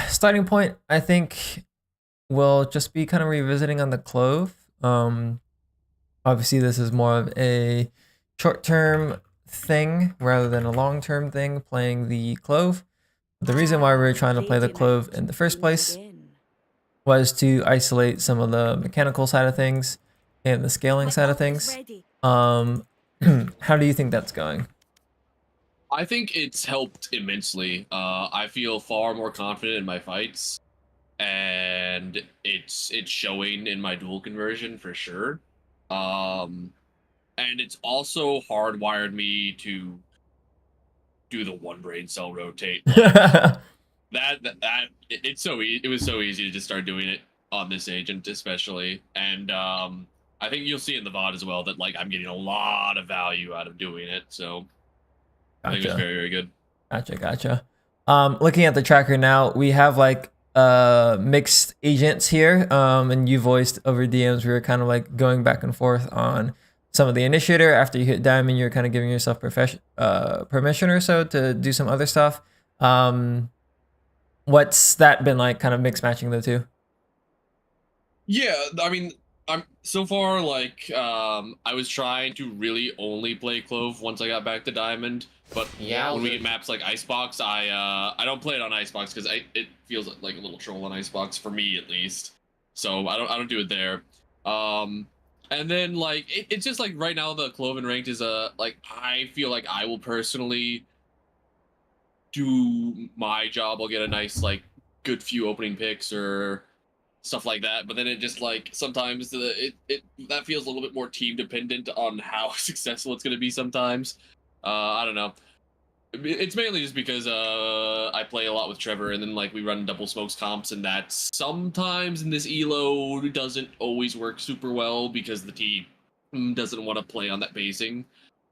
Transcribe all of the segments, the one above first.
Starting point, I think we'll just be kind of revisiting on the clove. Obviously, this is more of a short-term thing rather than a long-term thing, playing the clove. The reason why we were trying to play the clove in the first place was to isolate some of the mechanical side of things and the scaling side of things. How do you think that's going? I think it's helped immensely. I feel far more confident in my fights, and it's showing in my dual conversion for sure. And it's also hardwired me to do the one brain cell rotate. It was so easy to just start doing it on this agent, especially, and I think you'll see in the VOD as well that like I'm getting a lot of value out of doing it. So I think it's very good. Gotcha. Looking at the tracker now, we have like mixed agents here. And you voiced over DMs, we were kind of like going back and forth on some of the initiator. After you hit diamond, you're kind of giving yourself permission or so to do some other stuff. What's that been like, kind of mix matching the two? Yeah, I mean, I'm so far like I was trying to really only play Clove once I got back to Diamond, but when we get maps like Icebox, I don't play it on Icebox because it feels like a little troll on Icebox for me at least. So I don't do it there. And then like it's just like right now the Clove and ranked is like I feel like I will personally do my job. I'll get a nice like good few opening picks or stuff like that, but then it just like sometimes that feels a little bit more team dependent on how successful it's going to be sometimes. I don't know, it's mainly just because I play a lot with Trevor, and then like we run double smokes comps, and that sometimes in this elo doesn't always work super well because the team doesn't want to play on that basing.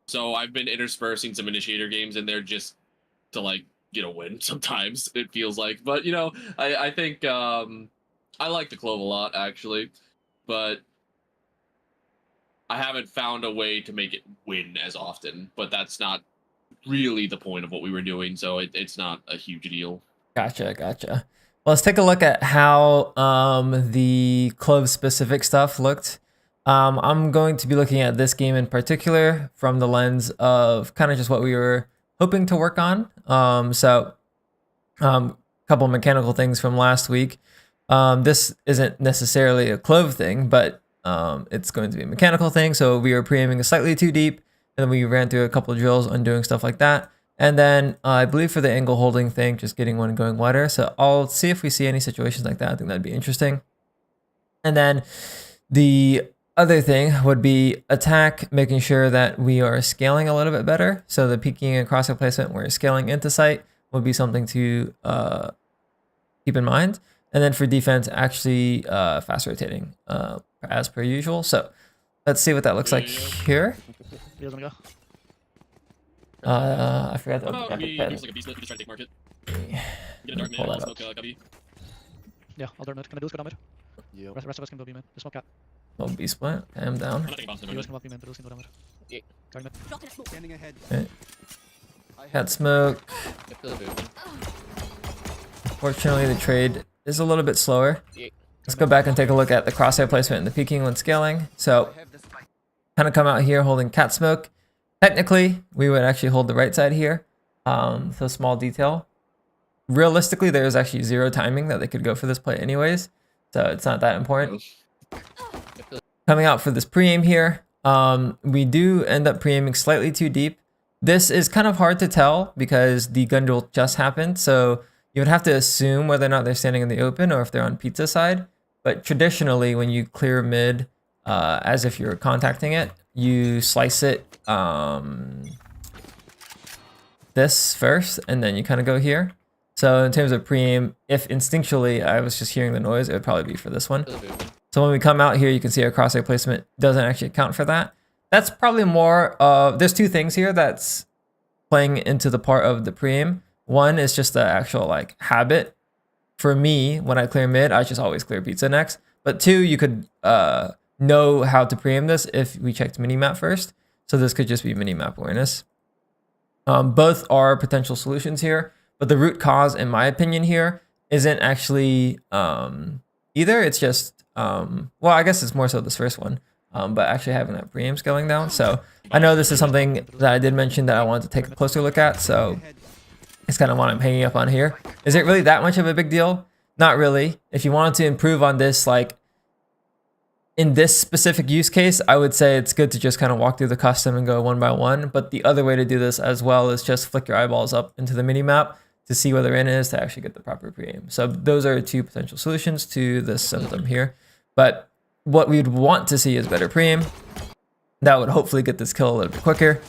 So I've been interspersing some initiator games in there just to like win sometimes, it feels like. But I think I like the Clove a lot, actually, but I haven't found a way to make it win as often. But that's not really the point of what we were doing, so it's not a huge deal. Gotcha. Well, let's take a look at how the Clove specific stuff looked. I'm going to be looking at this game in particular from the lens of kind of just what we were hoping to work on. Couple mechanical things from last week. This isn't necessarily a Clove thing, but it's going to be a mechanical thing. So we were pre-aiming slightly too deep, and then we ran through a couple of drills on doing stuff like that. And then I believe for the angle holding thing, just getting one going wider. So I'll see if we see any situations like that. I think that'd be interesting. And then the other thing would be attack, making sure that we are scaling a little bit better. So the peeking and crosshair placement where scaling into sight would be something to keep in mind. And then for defense, actually fast rotating as per usual. So let's see what that looks like here. I forgot that. Like a beast just try to take market. Get a dark mid, I'll smoke Gubby. Yeah, I'll dark mid. Can I do this? Go down mid? Yeah. Rest of us can go B mid. Just smoke cat. Oh, B split. I am down. I'm not taking bombs. You guys can walk B mid, but those can go down mid. Yeah. Dark mid. Standing ahead. Okay. Cat smoke. Fortunately, the trade is a little bit slower. Let's go back and take a look at the crosshair placement and the peeking when scaling. So kind of come out here holding cat smoke. Technically, we would actually hold the right side here. So small detail. Realistically, there is actually zero timing that they could go for this play anyways. So it's not that important. Coming out for this pre-aim here. We do end up pre-aiming slightly too deep. This is kind of hard to tell because the gun duel just happened. So you would have to assume whether or not they're standing in the open or if they're on pizza side. But traditionally, when you clear mid, as if you're contacting it, you slice it this first, and then you kind of go here. So in terms of pre-aim, if instinctually I was just hearing the noise, it would probably be for this one. So when we come out here, you can see our crosshair placement doesn't actually account for that. That's probably more of, there's two things here that's playing into the part of the pre-aim. One is just the actual like habit. For me, when I clear mid, I just always clear pizza next. But two, you could know how to pre-aim this if we checked minimap first. So this could just be minimap awareness. Both are potential solutions here, but the root cause, in my opinion here, isn't actually either. It's just well, I guess it's more so this first one, but actually having that pre-aim scaling down. So I know this is something that I did mention that I wanted to take a closer look at. So it's kind of what I'm hanging up on here. Is it really that much of a big deal? Not really. If you wanted to improve on this, like in this specific use case, I would say it's good to just kind of walk through the custom and go one by one. But the other way to do this as well is just flick your eyeballs up into the mini map to see where the rain is to actually get the proper pre-aim. So those are two potential solutions to this symptom here. But what we'd want to see is better pre-aim. That would hopefully get this kill a little bit quicker.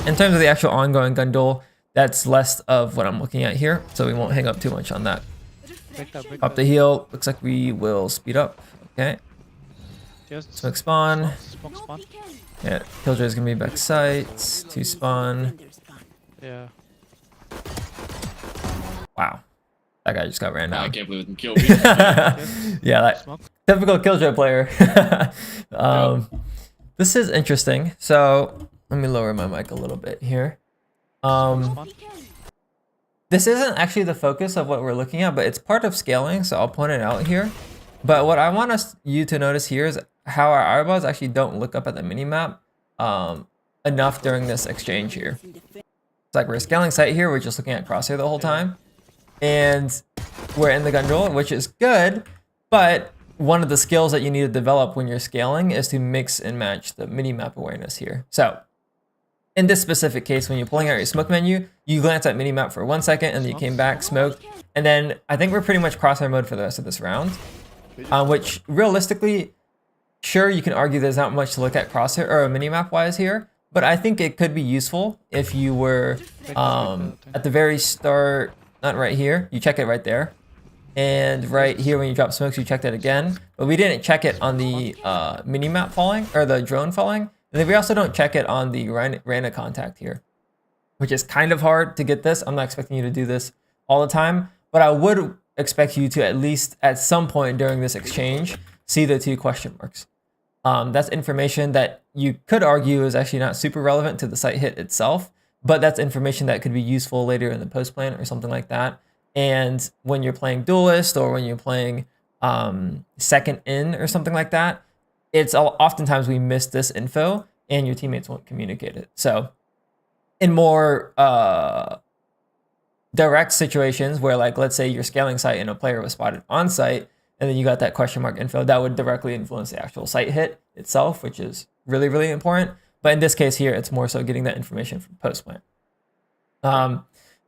In terms of the actual ongoing gun duel, that's less of what I'm looking at here. So we won't hang up too much on that. Pop the heal. Looks like we will speed up. Okay. Smoke spawn. Smoke spawn. Yeah, Killjoy is gonna be back sights. 2 spawn. Yeah. Wow, that guy just got ran I down. can't believe it can kill me. Yeah, like Smoke. typical Killjoy player. This is interesting. So let me lower my mic a little bit here. Spawn. This isn't actually the focus of what we're looking at, but it's part of scaling, so I'll point it out here. But what I want you to notice here is how our eyeballs actually don't look up at the minimap enough during this exchange here. It's like we're scaling sight here, we're just looking at crosshair the whole time. And we're in the gun duel, which is good, but one of the skills that you need to develop when you're scaling is to mix and match the minimap awareness here. So in this specific case, when you're pulling out your smoke menu, you glance at minimap for 1 second and then you came back, smoked, and then I think we're pretty much crosshair mode for the rest of this round. Which realistically, sure, you can argue there's not much to look at crosshair or minimap wise here, but I think it could be useful if you were at the very start, not right here, you check it right there. And right here when you drop smokes, you checked it again, but we didn't check it on the minimap falling or the drone falling. And then we also don't check it on the Reyna contact here, which is kind of hard to get this. I'm not expecting you to do this all the time, but I would expect you to at least at some point during this exchange see the 2 question marks. That's information that you could argue is actually not super relevant to the sight hit itself, but that's information that could be useful later in the post plan or something like that. And when you're playing duelist or when you're playing second in or something like that, it's oftentimes we miss this info and your teammates won't communicate it. So in more direct situations where, like, let's say you're scaling sight and a player was spotted on site and then you got that question mark info, that would directly influence the actual sight hit itself, which is really, really important. But in this case here, it's more so getting that information from post plant.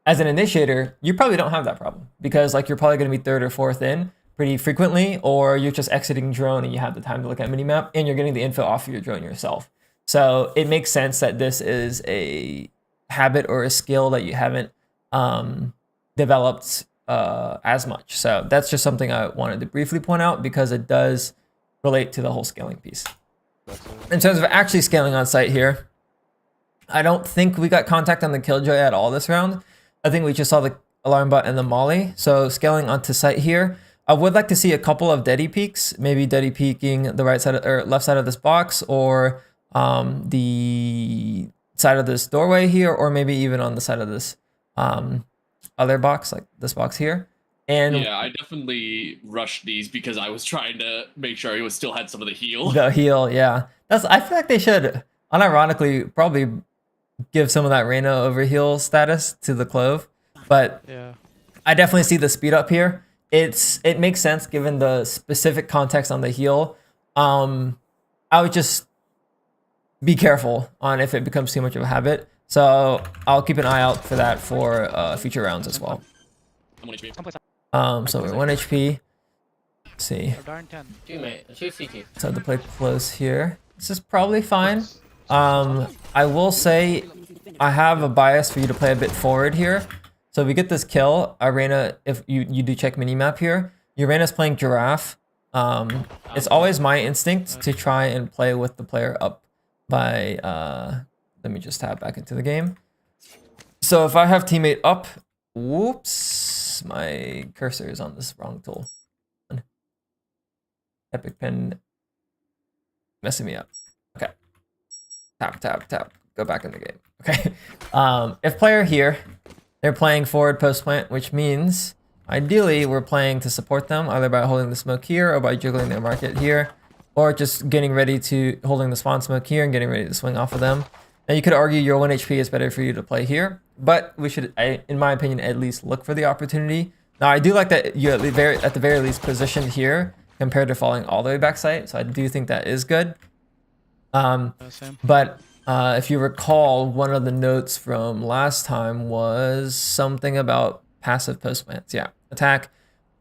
As an initiator, you probably don't have that problem because, like, you're probably going to be 3rd or 4th in pretty frequently, or you're just exiting drone and you have the time to look at minimap and you're getting the info off of your drone yourself. So it makes sense that this is a habit or a skill that you haven't developed as much. So that's just something I wanted to briefly point out because it does relate to the whole scaling piece. In terms of actually scaling on site here, I don't think we got contact on the Killjoy at all this round. I think we just saw the alarm bot and the molly. So scaling onto site here, I would like to see a couple of Deddy peeks, maybe Deddy peeking the right side or left side of this box, or the side of this doorway here, or maybe even on the side of this other box, like this box here. And yeah, I definitely rushed these because I was trying to make sure he still had some of the heal. The heal, yeah. I feel like they should, unironically, probably give some of that Reyna over heal status to the Clove. But Yeah. I definitely see the speed up here. It makes sense given the specific context on the heal. I would just be careful on if it becomes too much of a habit. So I'll keep an eye out for that for future rounds as well. I'm 1 HP. Someplace. So we're 1 HP. Let's see. Darn 10. Two CT. So the play close here. This is probably fine. I will say I have a bias for you to play a bit forward here. So if we get this kill, Reyna, if you do check minimap here, your Reyna's playing Giraffe. It's always my instinct to try and play with the player up by, let me just tap back into the game. So if I have teammate up, whoops, my cursor is on this wrong tool. Epic Pen messing me up. Okay. Tap, tap, tap. Go back in the game. Okay. If player here, they're playing forward post plant, which means ideally we're playing to support them either by holding the smoke here or by jiggling their market here, or just getting ready to holding the spawn smoke here and getting ready to swing off of them. Now you could argue your 1 HP is better for you to play here, but we should, in my opinion, at least look for the opportunity. Now I do like that you're at the very least positioned here compared to falling all the way back site, so I do think that is good. Same. But if you recall, one of the notes from last time was something about passive post plants. Yeah, attack,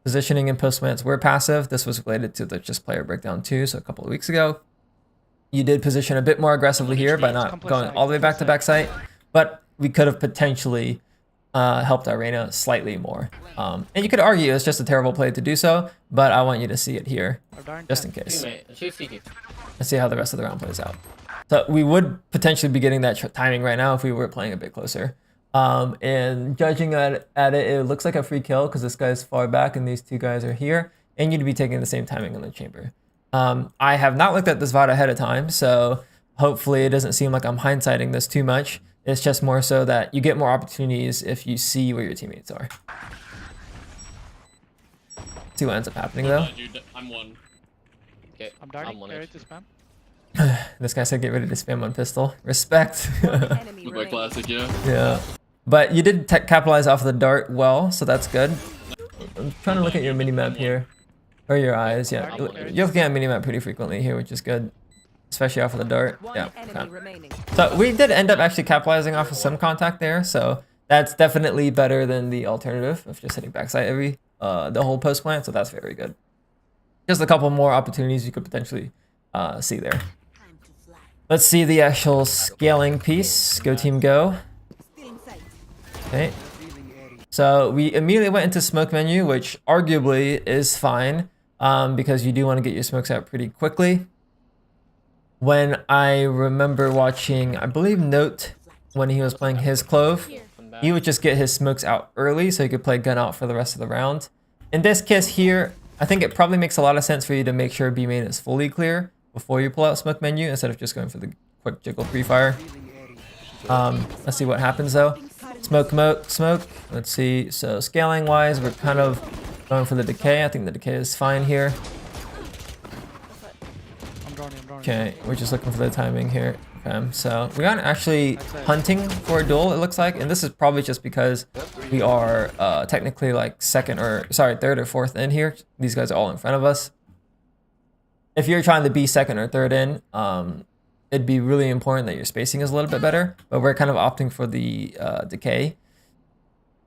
positioning, and post plants were passive. This was related to the just player breakdown too. So a couple of weeks ago, you did position a bit more aggressively here by not going all the way back to back site, but we could have potentially helped Arena slightly more. And you could argue it's just a terrible play to do so, but I want you to see it here just in case. Let's see how the rest of the round plays out. So we would potentially be getting that timing right now if we were playing a bit closer. And judging at it, it looks like a free kill because this guy's far back and these two guys are here, and you'd be taking the same timing on the chamber. I have not looked at this VOD ahead of time, so hopefully it doesn't seem like I'm hindsighting this too much. It's just more so that you get more opportunities if you see where your teammates are. See what ends up happening though. Dude, I'm one. Okay, I'm darting. Get ready to spam. This guy said get ready to spam on pistol. Respect. With my classic, yeah. Yeah. But you did capitalize off of the dart well, so that's good. I'm trying to look at your minimap here. Or your eyes, yeah. You're looking at minimap pretty frequently here, which is good. Especially off of the dart. Yeah. Okay. So we did end up actually capitalizing off of some contact there, so that's definitely better than the alternative of just hitting backside every the whole post plant, so that's very good. Just a couple more opportunities you could potentially see there. Let's see the actual scaling piece. Go team go. Okay. So we immediately went into smoke menu, which arguably is fine because you do want to get your smokes out pretty quickly. When I remember watching, I believe Note, when he was playing his Clove, he would just get his smokes out early so he could play gun out for the rest of the round. In this case here, I think it probably makes a lot of sense for you to make sure B main is fully clear before you pull out smoke menu instead of just going for the quick jiggle pre-fire. Let's see what happens though. Smoke. Let's see. So scaling wise, we're kind of going for the decay. I think the decay is fine here. I'm drawing. Okay, we're just looking for the timing here. Okay, so we aren't actually hunting for a duel, it looks like, and this is probably just because we are technically like third or fourth in here. These guys are all in front of us. If you're trying to be second or third in, it'd be really important that your spacing is a little bit better, but we're kind of opting for the decay.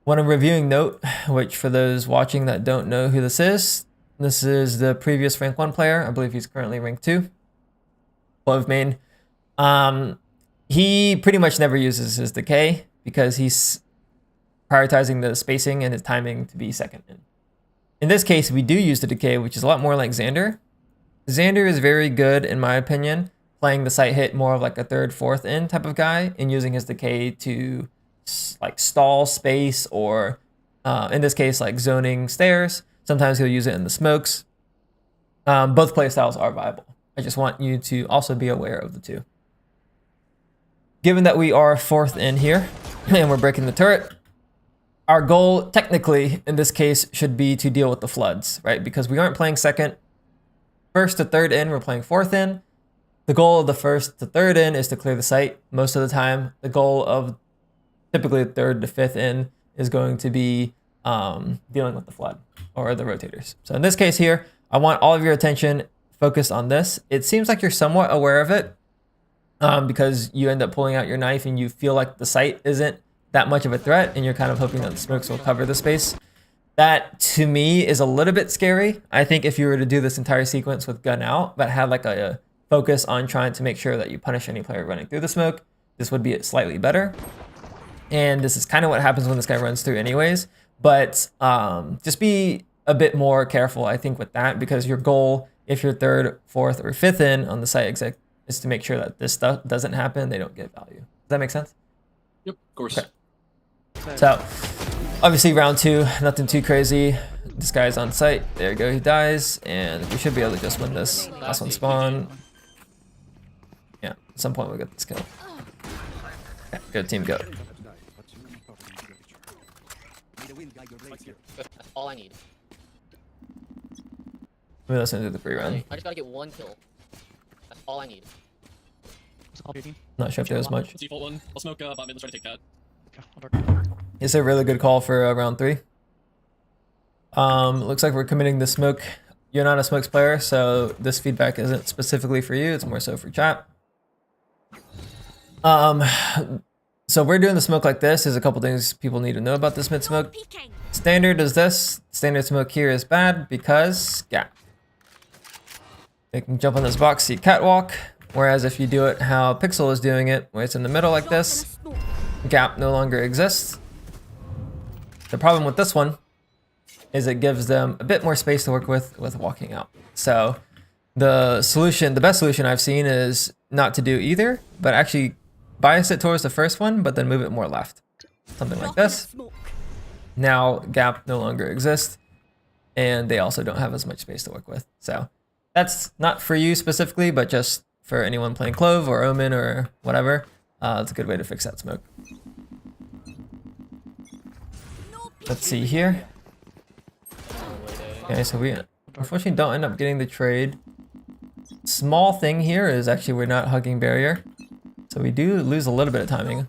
When I'm reviewing Note, which for those watching that don't know who this is the previous rank 1 player. I believe he's currently rank 2. Clove main. He pretty much never uses his decay because he's prioritizing the spacing and his timing to be second in. In this case, we do use the decay, which is a lot more like Xander. Xander is very good, in my opinion, playing the site hit more of like a third, fourth in type of guy and using his decay to like stall space or in this case, like zoning stairs. Sometimes he'll use it in the smokes. Both playstyles are viable. I just want you to also be aware of the two. Given that we are fourth in here and we're breaking the turret, our goal technically in this case should be to deal with the floods, right? Because we aren't playing first to third in, we're playing fourth in. The goal of the first to third in is to clear the site most of the time. The goal of typically third to fifth in is going to be dealing with the flood or the rotators. So in this case here, I want all of your attention focused on this. It seems like you're somewhat aware of it because you end up pulling out your knife and you feel like the site isn't that much of a threat and you're kind of hoping that the smokes will cover the space. That to me is a little bit scary. I think if you were to do this entire sequence with gun out, but had like a focus on trying to make sure that you punish any player running through the smoke, this would be slightly better. And this is kind of what happens when this guy runs through anyways. But just be a bit more careful, I think, with that, because your goal, if you're third, fourth, or fifth in on the site exec, is to make sure that this stuff doesn't happen. They don't get value. Does that make sense? Yep, of course. Okay. So obviously round 2, nothing too crazy. This guy's on site. There you go, he dies, and we should be able to just win this. Last one spawn. Yeah, at some point we'll get this kill. Okay, good team, go. That's all I need. Let me listen to the pre-run. I just gotta get 1 kill. That's all I need. Not sure if there was much. Default one. I'll smoke bot mid. Let's try to take that. Okay, I'll dark. It's a really good call for round 3. Looks like we're committing the smoke. You're not a smokes player, so this feedback isn't specifically for you. It's more so for chat. So we're doing the smoke like this. There's a couple things people need to know about this mid smoke. Standard is this. Standard smoke here is bad because gap. They can jump on this box, see catwalk. Whereas if you do it how Pixel is doing it, where it's in the middle like this, gap no longer exists. The problem with this one is it gives them a bit more space to work with walking out. So the best solution I've seen is not to do either, but actually bias it towards the first one, but then move it more left. Something like this. Now gap no longer exists, and they also don't have as much space to work with. So that's not for you specifically, but just for anyone playing Clove or Omen or whatever. It's a good way to fix that smoke. Let's see here. Okay, so we unfortunately don't end up getting the trade. Small thing here is actually we're not hugging barrier. So we do lose a little bit of timing.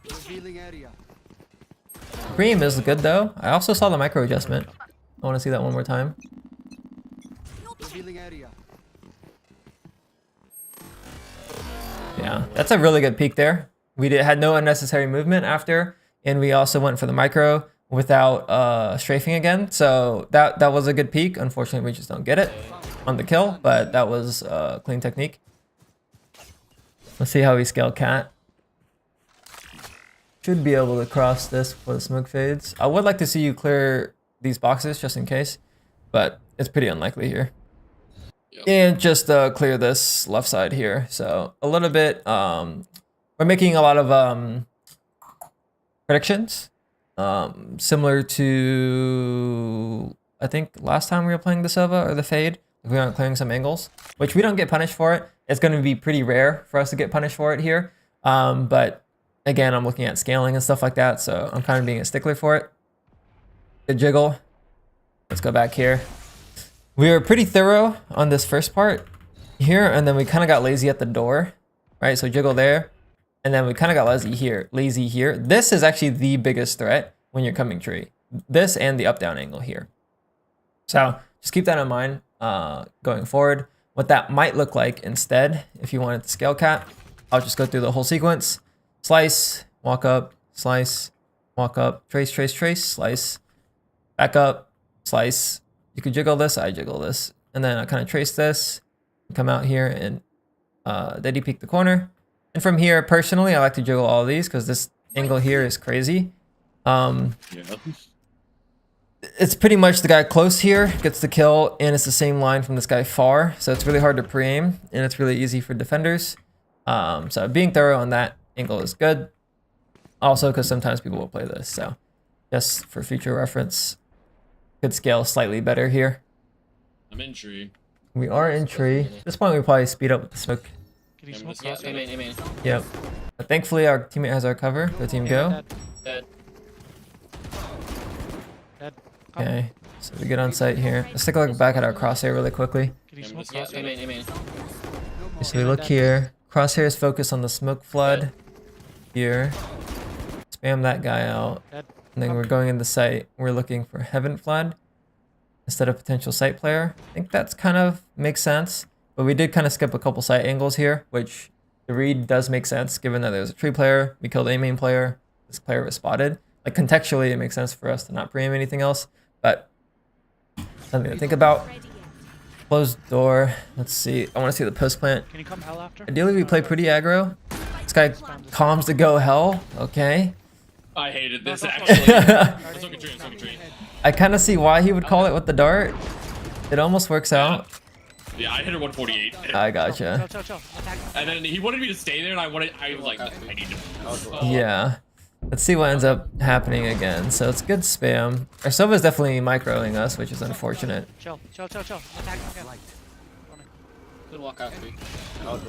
Cream is good though. I also saw the micro adjustment. I want to see that one more time. Yeah, that's a really good peek there. We had no unnecessary movement after, and we also went for the micro without strafing again. So that was a good peek. Unfortunately, we just don't get it on the kill, but that was a clean technique. Let's see how we scale cat. Should be able to cross this before the smoke fades. I would like to see you clear these boxes just in case, but it's pretty unlikely here. Yep. And just clear this left side here. So a little bit, we're making a lot of predictions, similar to, I think last time we were playing the Sova or the Fade, if we aren't clearing some angles, which we don't get punished for it. It's going to be pretty rare for us to get punished for it here. But again, I'm looking at scaling and stuff like that, so I'm kind of being a stickler for it. Good jiggle. Let's go back here. We were pretty thorough on this first part here, and then we kind of got lazy at the door, right? So jiggle there, and then we kind of got lazy here. This is actually the biggest threat when you're coming tree. This and the up-down angle here. So just keep that in mind going forward. What that might look like instead, if you wanted to scale cat, I'll just go through the whole sequence. Slice, walk up, slice, walk up, trace, trace, trace, slice, back up, slice. You could jiggle this, I jiggle this. And then I kind of trace this, come out here and Daddy peek the corner. And from here, personally, I like to jiggle all of these because this angle here is crazy. Yeah. It's pretty much the guy close here gets the kill, and it's the same line from this guy far. So it's really hard to pre-aim, and it's really easy for defenders. So being thorough on that angle is good. Also, because sometimes people will play this. So just for future reference, could scale slightly better here. I'm in tree. We are in tree. At this point, we probably speed up with the smoke. Can you smoke Yeah, cross? amen. Yep. But thankfully, our teammate has our cover. Go team go. Dead. Dead. Okay. So we get on site here. Let's take a look back at our crosshair really quickly. Can you smoke Yeah, cross? amen. Okay, so we look here. Crosshair is focused on the smoke flood here. Spam that guy out. Dead. And then we're going in the site. We're looking for Heaven Flood instead of potential site player. I think that's kind of makes sense. But we did kind of skip a couple site angles here, which the read does make sense given that there's a tree player. We killed a main player. This player was spotted. Like contextually, it makes sense for us to not pre-aim anything else. But something to think about. Closed door. Let's see. I want to see the post plant. Can you come hell after? Ideally, we play pretty aggro. This guy calms to go hell. Okay. I hated this No, actually. Alright, Let's look at tree, let's look at tree. I kind of see why he would call it with the dart. It almost works out. Yeah, I hit her 148. I gotcha. Chill. Attack. And then he wanted me to stay there, and I was like, I need to. Yeah. Let's see what ends up happening again. So it's good spam. Our Sova is definitely microing us, which is unfortunate. Chill. Attack again. Good walk out tree.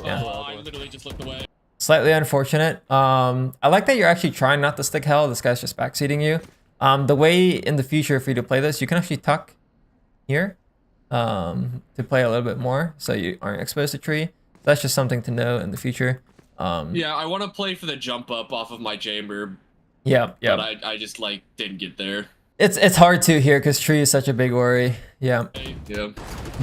Yeah. Oh, I literally just looked away. Slightly unfortunate. I like that you're actually trying not to stick hell. This guy's just backseating you. The way in the future for you to play this, you can actually tuck here to play a little bit more, so you aren't exposed to tree. That's just something to know in the future. Yeah, I want to play for the jump up off of my chamber, Yeah, yeah. but I just like didn't get there. It's hard to here because tree is such a big worry. Yeah, Yeah.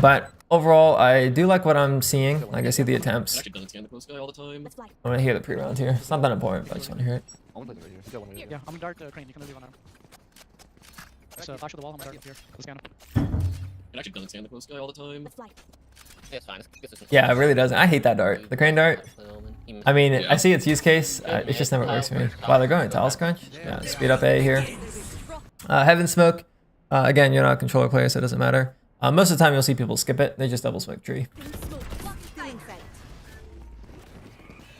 but overall, I do like what I'm seeing. Like I see the attempts. Actually doesn't scan the post guy all the time. I want to hear the pre-round here. It's not that important, but I just want to hear it. Yeah, I'm dart crane. You can leave one arm. So flash to the wall. I'm dart up here. Let's scan him. It actually doesn't scan the post guy all the time. Yeah, it's fine. It's Yeah, it really doesn't. I hate that dart. The crane dart. I mean, Yeah. I see its use case. It just never works for me. Wow, they're going Talus Crunch. Yeah, speed up A here. Heaven Smoke. Again, you're not a controller player, so it doesn't matter. Most of the time, you'll see people skip it. They just double smoke tree.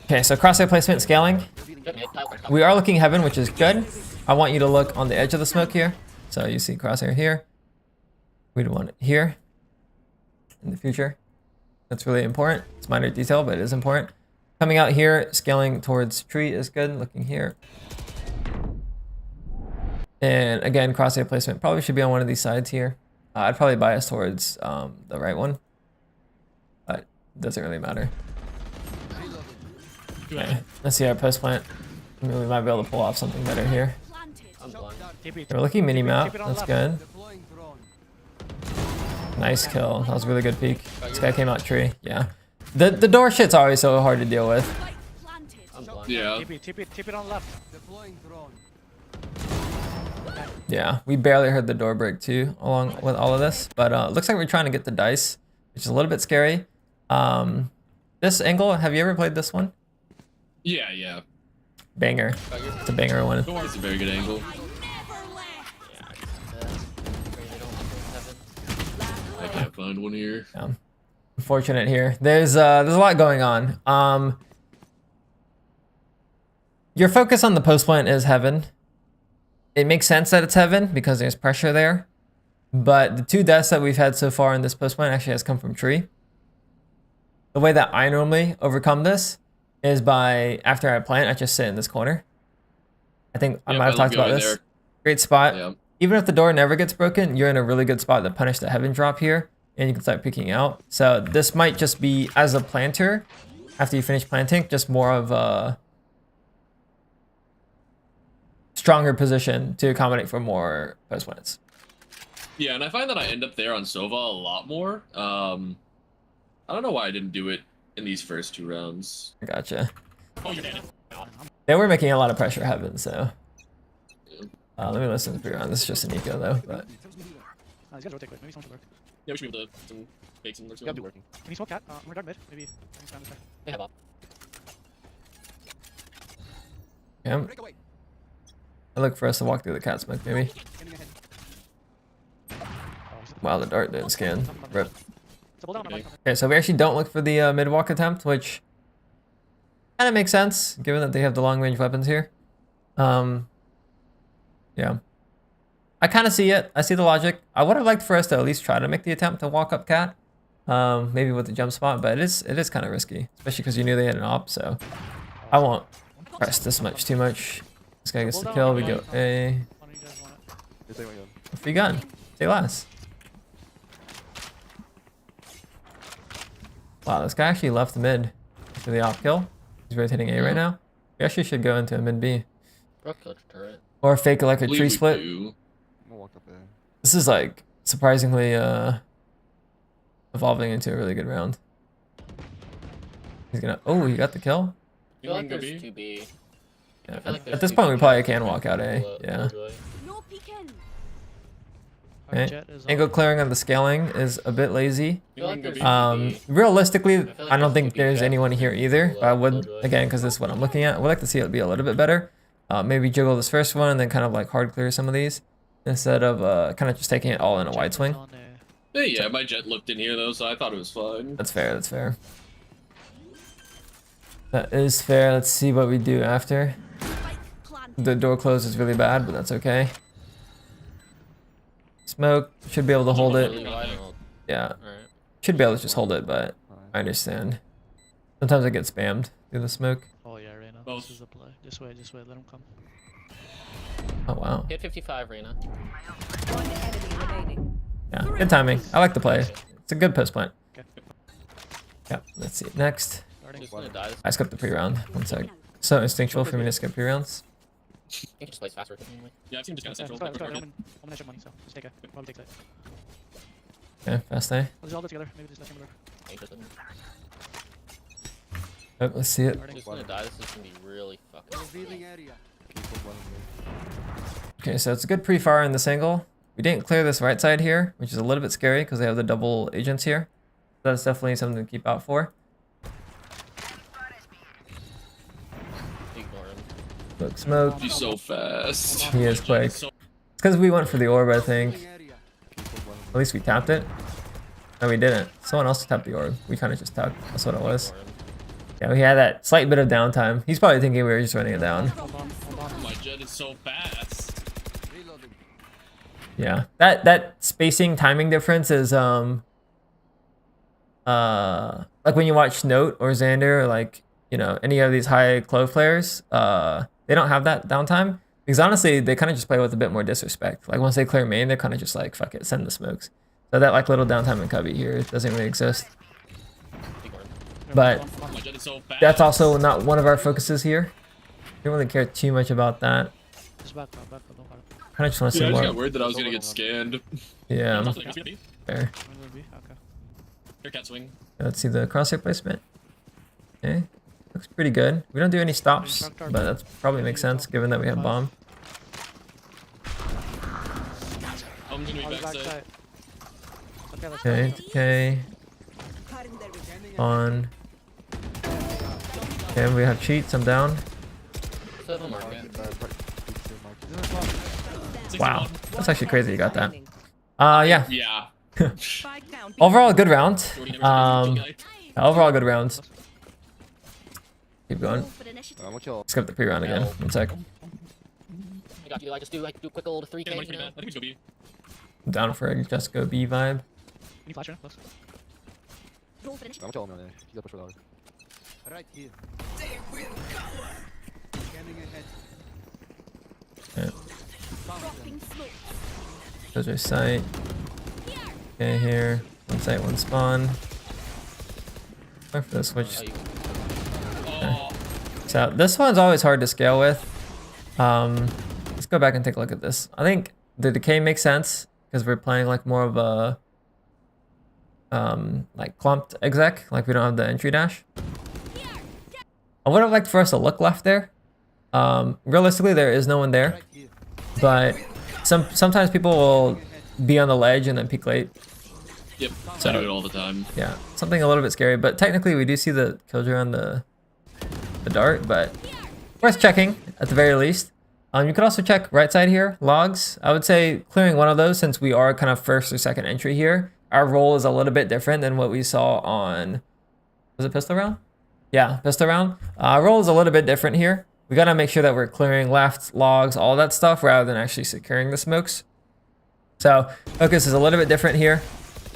Okay, so crosshair placement scaling. We are looking heaven, which is good. I want you to look on the edge of the smoke here. So you see crosshair here. We'd want it here in the future. That's really important. It's minor detail, but it is important. Coming out here, scaling towards tree is good. Looking here. And again, crosshair placement probably should be on one of these sides here. I'd probably bias towards the right one, but it doesn't really matter. Okay, let's see our post plant. Maybe we might be able to pull off something better here. I'm blind. TP. We're looking mini map. Keep it on That's left. good. Nice kill. That was a really good peek. This guy came out tree. Yeah. The door shit's always so hard to deal with. I'm blind. Yeah. TP it on left. Yeah, we barely heard the door break too, along with all of this. But looks like we're trying to get the dice, which is a little bit scary. This angle, have you ever played this one? Yeah, yeah. Banger. It's a banger one. It's a very good angle. I can't find one here. Yeah. Unfortunate here. There's a lot going on. Your focus on the post plant is heaven. It makes sense that it's heaven because there's pressure there. But the 2 deaths that we've had so far in this post plant actually has come from tree. The way that I normally overcome this is by, after I plant, I just sit in this corner. I think I Yep, might have I talked love about going this. there. Great spot. Yeah. Even if the door never gets broken, you're in a really good spot to punish the heaven drop here, and you can start peeking out. So this might just be, as a planter, after you finish planting, just more of a stronger position to accommodate for more post plants. Yeah, and I find that I end up there on Sova a lot more. I don't know why I didn't do it in these first 2 rounds. I gotcha. Oh, you're dead. They were making a lot of pressure heaven, so. Let me listen to the pre-round. This is just an eco though, but. He's gonna rotate quick. Maybe someone should work. Yeah, we should be able to make some or Yeah, I'm something. working. Can you smoke cat? We're dart mid. Maybe. Next time, They have up. Yeah. I look for us to walk through the cat smoke, maybe. Wow, the dart didn't scan. Rip. Double down. Okay. Okay, so we actually don't look for the mid walk attempt, which kind of makes sense given that they have the long range weapons here. Yeah. I kind of see it. I see the logic. I would have liked for us to at least try to make the attempt to walk up cat. Maybe with the jump spot, but it is kind of risky, especially because you knew they had an op, so I won't press this much too much. This guy gets the kill, we go A. One of you guys want it. Free gun. Stay last. Wow, this guy actually left mid for the op kill. He's rotating A right now. We actually should go into a mid B. Broke the turret. Or fake like a I believe tree we split. do. This is like surprisingly evolving into a really good round. He's gonna, oh, he got the kill. I feel like You wanna there's go 2B. Yeah. I feel like At there's this 2B point, we probably can here. walk out A. Yeah. No peeking. Okay. Jet is Angle clearing on the scaling is a bit lazy. I feel like there's Um, 2B. Realistically, feel like I don't there's think two there's big anyone gaps. here either. But I would, Killjoy. again, because this is what I'm looking at, I would like to see it be a little bit better. Maybe jiggle this first one and then kind of like hard clear some of these instead of kind of just taking it all in a wide swing. Yeah, my jet looked in here though, so I thought it was fine. That's fair. That's fair. That is fair. Let's see what we do after. Spike planted. The door close is really bad, but that's okay. Smoke should be able to hold Really it. wide and all- Yeah, Alright. should be able to just hold it, but I understand. Sometimes I get spammed through the smoke. Oh yeah, Reyna. Both. This is the play. Just wait, let him come. Oh wow. Hit 55, Reyna. One enemy remaining. Yeah, good timing. I like the play. It's a good post plant. Okay. Yeah, let's see. Next, Starting. She's gonna die. I skipped the pre-round. One sec. So instinctual for me to skip pre-rounds. I think he just plays faster. Anyway. Yeah, I've seen just kind of Yeah, central. let's go. Market. I'm gonna ship money, so just take it. Probably take it. Okay, fast A. Let's all do it together. Maybe just let him look. Interesting. Oh, let's see it. Starting. She's gonna die. This is gonna be really fucking. Okay, so it's a good pre-fire in this angle. We didn't clear this right side here, which is a little bit scary because they have the double agents here. That's definitely something to keep out for. Ignore him. Look, smoke. He's so fast. He is quick. So- It's because we went for the orb, I think. At least we tapped it. No, we didn't. Someone else tapped the orb. We kind of just tapped. That's what it was. Ignore him. Yeah, we had that slight bit of downtime. He's probably thinking we were just running it down. Hold on. Hold on. My Jet is so fast. Yeah, that spacing timing difference is like when you watch Note or Xander or like, you know, any of these high Clove players, they don't have that downtime because honestly they kind of just play with a bit more disrespect. Like once they clear main, they're kind of just like, fuck it, send the smokes. So that like little downtime in Cubby here doesn't really exist. Ignore him. But My Jet is so fast. that's also not one of our focuses here. We don't really care too much about that. Just back, don't back. Kind of just want to Yeah, I see just more. got worried that I was gonna get scanned. Yeah, Something like this. fair. When will it be? Okay. Here, cat swing. Let's see the crosshair placement. Okay, looks pretty good. We don't do any stops, but that probably makes sense given that we have bomb. I'm gonna be Oh, he's backside. backside. Okay, let's Okay, go. okay, on. Okay, we have cheats. I'm down. Still have a market. Wow, 61. that's actually crazy. You got that. Yeah. Yeah. Spike down. Overall, a good round. Jordy Hammer's Um, guy. overall, good round. Keep going. Roll for initiative. Skip the pre-round again. One sec. I got you. I just do like do a quick old 3K. Yeah, mine's You pretty know? bad. I think it's gonna be. I'm down for a Just Go B vibe. Any flash here? Close. Roll for initiative. Vamos chamar o meu, né? Fica pra chorar. Dropping smoke. Those are sight. Okay, here. One sight, one spawn. Wait for the switch. Oh, you. Oh, So this one's always hard to scale with. Let's go back and take a look at this. I think the decay makes sense because we're playing like more of a like clumped exec, like we don't have the entry dash. I would have liked for us to look left there. Realistically, there is no one there, but sometimes people will be on the ledge and then peek late. yep. So- I do it all the time. Yeah, something a little bit scary, but technically we do see the killjoy on the dart, but worth checking at the very least. You could also check right side here, logs. I would say clearing one of those since we are kind of first or second entry here. Our role is a little bit different than what we saw on, was it pistol round? Yeah, pistol round. Our role is a little bit different here. We gotta make sure that we're clearing left, logs, all that stuff rather than actually securing the smokes. So focus is a little bit different here.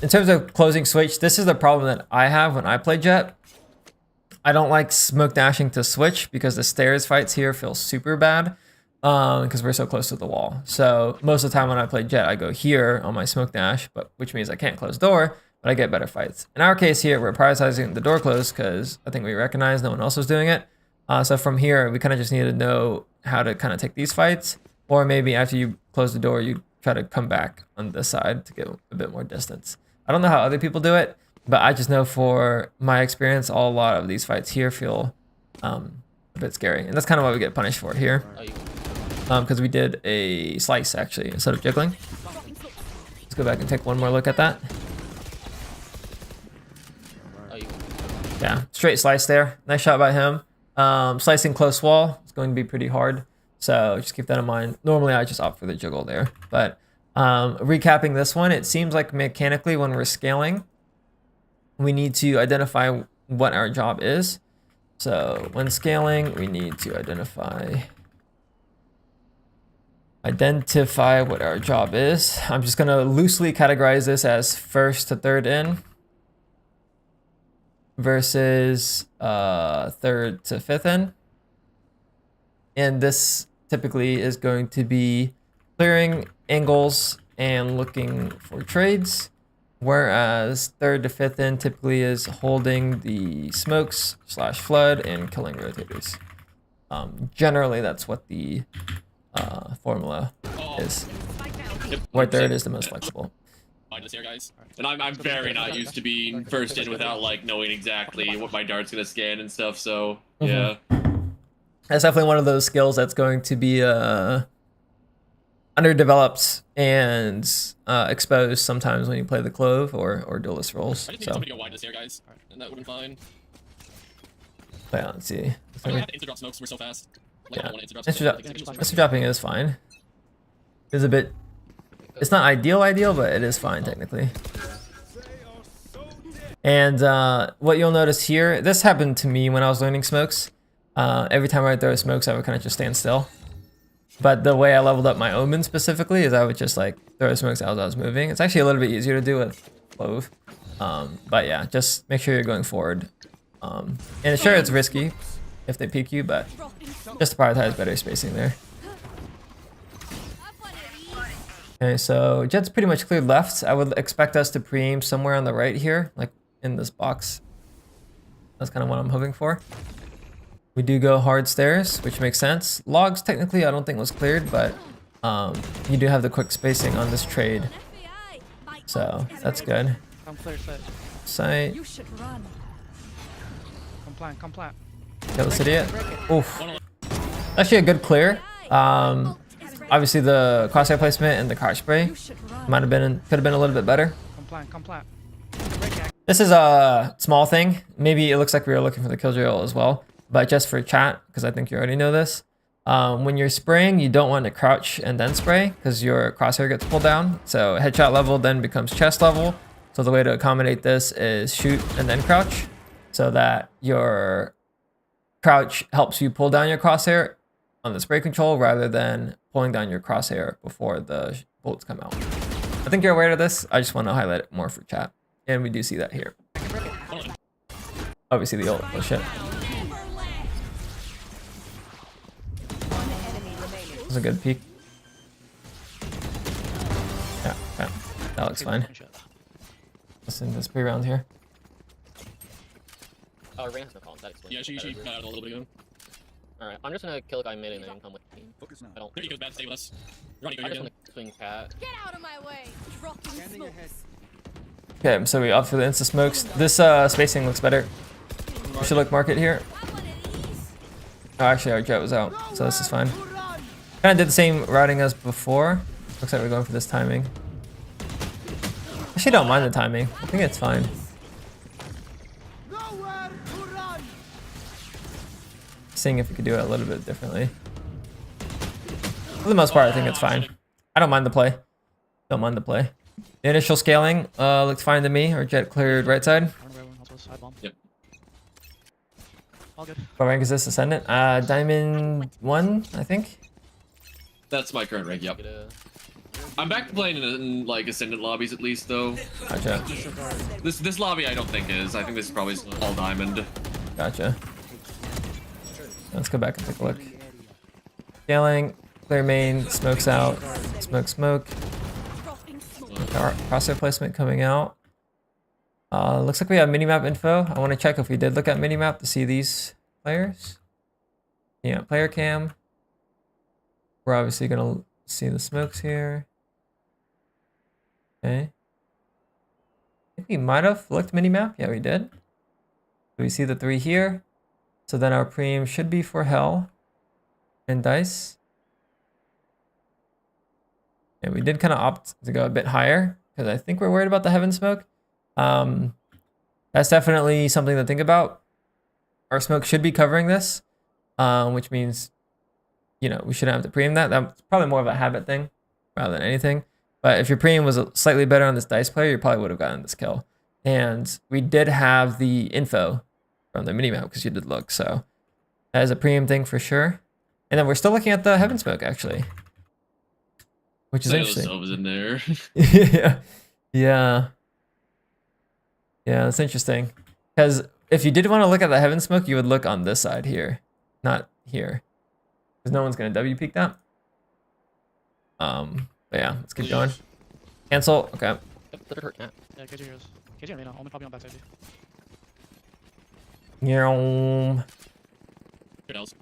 In terms of closing switch, this is the problem that I have when I play Jet. I don't like smoke dashing to switch because the stairs fights here feel super bad because we're so close to the wall. So most of the time when I play Jet, I go here on my smoke dash, but which means I can't close door, but I get better fights. In our case here, we're prioritizing the door close because I think we recognize no one else was doing it. So from here, we kind of just need to know how to kind of take these fights, or maybe after you close the door, you try to come back on this side to get a bit more distance. I don't know how other people do it, but I just know for my experience, a lot of these fights here feel a bit scary. And that's kind of what we get punished for here. Oh, you. Because we did a slice actually instead of jiggling. Dropping smoke. Let's go back and take one more look at that. Oh, you. Yeah, straight slice there. Nice shot by him. Slicing close wall is going to be pretty hard. So just keep that in mind. Normally I just opt for the jiggle there. But recapping this one, it seems like mechanically when we're scaling, we need to identify what our job is. So when scaling, we need to identify what our job is. I'm just gonna loosely categorize this as first to third in versus third to fifth in. And this typically is going to be clearing angles and looking for trades, whereas 3rd to 5th in typically is holding the smokes / flood and killing rotators. Generally, that's what the formula is. Spike down. Yep. Where 3rd is the most flexible. Find us here, guys. And I'm very not used to being first in without like knowing exactly what my dart's gonna scan and stuff. So yeah. That's definitely one of those skills that's going to be underdeveloped and exposed sometimes when you play the Clove or duelist roles. I just need So somebody to go wide this here, guys, and that would have been fine. yeah, let's see. I don't have to instant drop smokes. We're so fast. Like, I Yeah. don't want to instant Instant drop drop- smokes. Instant dropping is fine. It's a bit. It's not ideal, but it is fine technically. And what you'll notice here, this happened to me when I was learning smokes. Every time I would throw smokes, I would kind of just stand still. But the way I leveled up my omen specifically is I would just like throw smokes as I was moving. It's actually a little bit easier to do with Clove. But yeah, just make sure you're going forward. And sure, it's risky if they peek you, but Dropping smoke. just to prioritize better spacing there. Okay, so Jet's pretty much cleared left. I would expect us to pre-aim somewhere on the right here, like in this box. That's kind of what I'm hoping for. We do go hard stairs, which makes sense. Logs, technically, I don't think was cleared, but you do have the quick spacing on this trade, FBI. My so ult is that's ready. good. Come clear set. Sight, You should run. Come plant. Come plant. kill this idiot. Oof. Actually a good clear. Ult is ready. Obviously the crosshair placement and the crouch spray You should run. might have been, could have been a little bit better. Come plant. Come plant. Break act. This is a small thing. Maybe it looks like we were looking for the killjoy ult as well, but just for chat, because I think you already know this. When you're spraying, you don't want to crouch and then spray because your crosshair gets pulled down. So headshot level then becomes chest level. So the way to accommodate this is shoot and then crouch, so that your crouch helps you pull down your crosshair on the spray control rather than pulling down your crosshair before the bullets come out. I think you're aware of this. I just want to highlight it more for chat. And we do see that here. Obviously the ult. Oh shit. That was a good peek. Yeah, okay. That looks fine. Listen, this pre-round here. Oh, Rain has no columns. That explains. Yeah, she got out a little bit ago. Alright, I'm just gonna kill a guy mid and then come with the team. I don't. There you go, bad. Stay with us. Ronnie, go I just again. want to swing cat. Get out of my way. Dropping smokes. Okay, so we opt for the insta smokes. This spacing looks better. We should look market here. Oh, actually our jet was out, so this is fine. Kind of did the same routing as before. Looks like we're going for this timing. Actually don't mind the timing. I think it's fine. Seeing if we could do it a little bit differently. For the most part, I think it's fine. I don't mind the play. Don't mind the play. The initial scaling looked fine to me. Our jet cleared right side. Yep. All good. What rank is this? Ascendant? Diamond 1, I think. That's my current rank. Yep. Get a. I'm back to playing in like ascendant lobbies at least though. Gotcha. This lobby I don't think is. I think this is probably all diamond. Gotcha. Let's go back and take a look. Scaling, clear main, smokes out, smoke. Dropping smoke. Crosshair placement coming out. Looks like we have minimap info. I want to check if we did look at minimap to see these players. Yeah, player cam. We're obviously gonna see the smokes here. Okay. I think we might have looked minimap. Yeah, we did. Do we see the 3 here? So then our preem should be for Hell and Dice. Yeah, we did kind of opt to go a bit higher because I think we're worried about the Heaven Smoke. That's definitely something to think about. Our smoke should be covering this, which means, you know, we shouldn't have to preem that. That's probably more of a habit thing rather than anything. But if your preem was slightly better on this Dice player, you probably would have gotten this kill. And we did have the info from the minimap because you did look. So that is a preem thing for sure. And then we're still looking at the Heaven Smoke actually, which is interesting. Silva's in there. Yeah, that's interesting. Because if you did want to look at the Heaven Smoke, you would look on this side here, not here. Because no one's gonna W peek that. But yeah, let's keep going. Cancel. Okay. Yep, that hurt cat. Yeah, KJ heroes. KJ and Lena, only probably on backside. Yeah. Good else.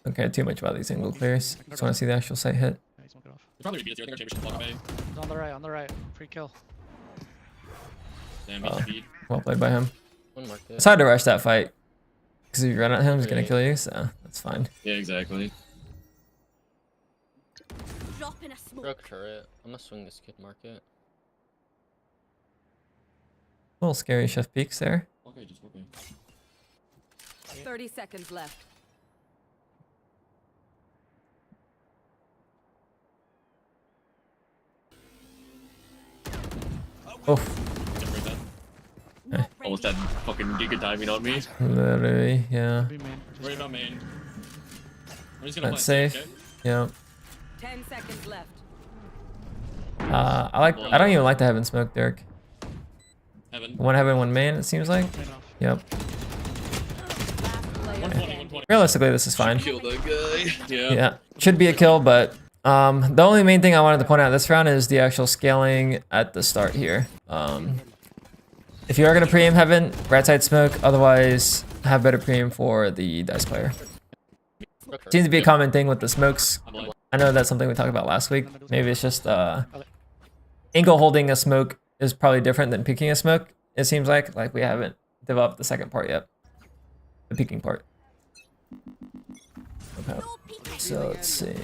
Okay, too much about these angle clears. Just want to see the actual site hit. Yeah, he's smoke it off. There's probably gonna be a tier. I think our chamber should block away. He's on the right. Free kill. Damn, Oh. speed. Well played by him. One market. It's hard to rush that fight. Because if you run at him, he's gonna Right. kill you, so that's fine. Yeah, exactly. Drop in a smoke. Broke turret. I'm gonna swing this kid market. A little scary shift peaks there. Okay, just okay. 30 seconds left. Oof. Get right back. Not Almost ready. had fucking giga timing on me. Literally, yeah. Be main. Just Worry go. about main. I'm just gonna That's plant safe. okay? Yeah. 10 seconds left. I don't even like the heaven smoke, Dirk. Heaven. One heaven, one main, it seems like. Main off. Yep. Last player 120, standing. 120. Realistically, this is fine. Kill that guy. Yeah. Yeah. Should be a kill, but the only main thing I wanted to point out this round is the actual scaling at the start here. If you are going to pre-aim heaven, right side smoke, otherwise have better pre-aim for the dice player. Broke turret. Seems to be a common thing with the smokes. I'm blind. I know that's something we talked about last week. Maybe it's just angle holding a smoke is probably different than peeking a smoke. It seems like we haven't developed the second part yet, the peeking part. Okay, No peeking. so let's see.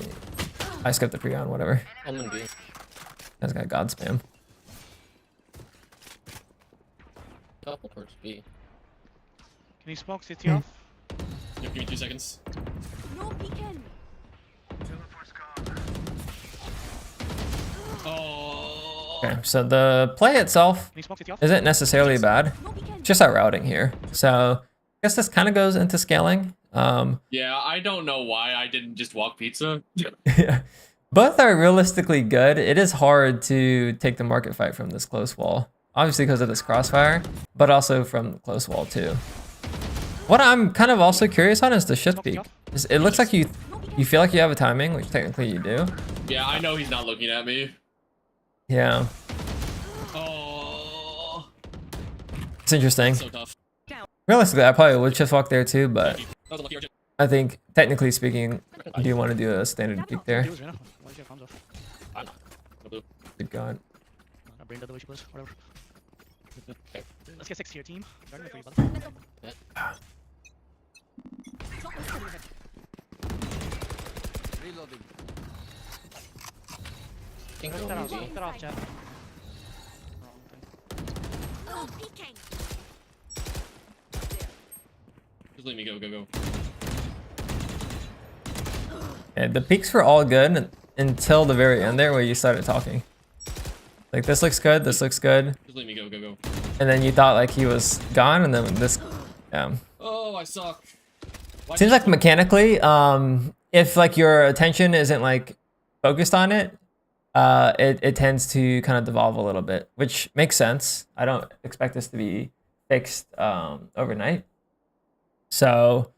I skipped the pre-on, whatever. I'm gonna be. That's got god spam. Couple towards B. Can you smoke CT off? Yep, give me 2 seconds. No peeking. Oh. Okay, so the play itself Can you smoke CT off? isn't necessarily bad. No peeking. Just our routing here. So I guess this kind of goes into scaling. Yeah, I don't know why I didn't just walk pizza. Yeah. Both are realistically good. It is hard to take the market fight from this close wall. Obviously because of this crossfire, but also from the close wall too. What I'm kind of also curious on is the shift peak. It looks like you feel like you have a timing, which technically you do. Yeah, I know he's not looking at me. Yeah, Oh. it's interesting. So tough. Realistically, I probably would shift walk there too, but That was a lucky archer. I think technically speaking, do you want to do a standard peek there? He was Reyna. Why did you have comms off? I know. No blue. Good God. I brain dead the way she plays. Whatever. Okay. Let's get 6 here, team. Starting with 3, brother. Drop in smoke. Think Push go that off. B. Push that off, chat. Wrong thing. No peeking. Just let me go, go, go. And the peaks were all good until the very end there where you started talking. Like this looks good, this looks good. Just let me go, go, go. And then you thought like he was gone and then this, Oh, I suck. Why Seems like mechanically, if like your attention isn't like focused on it, it tends to kind of devolve a little bit, which makes sense. I don't expect this to be fixed overnight. So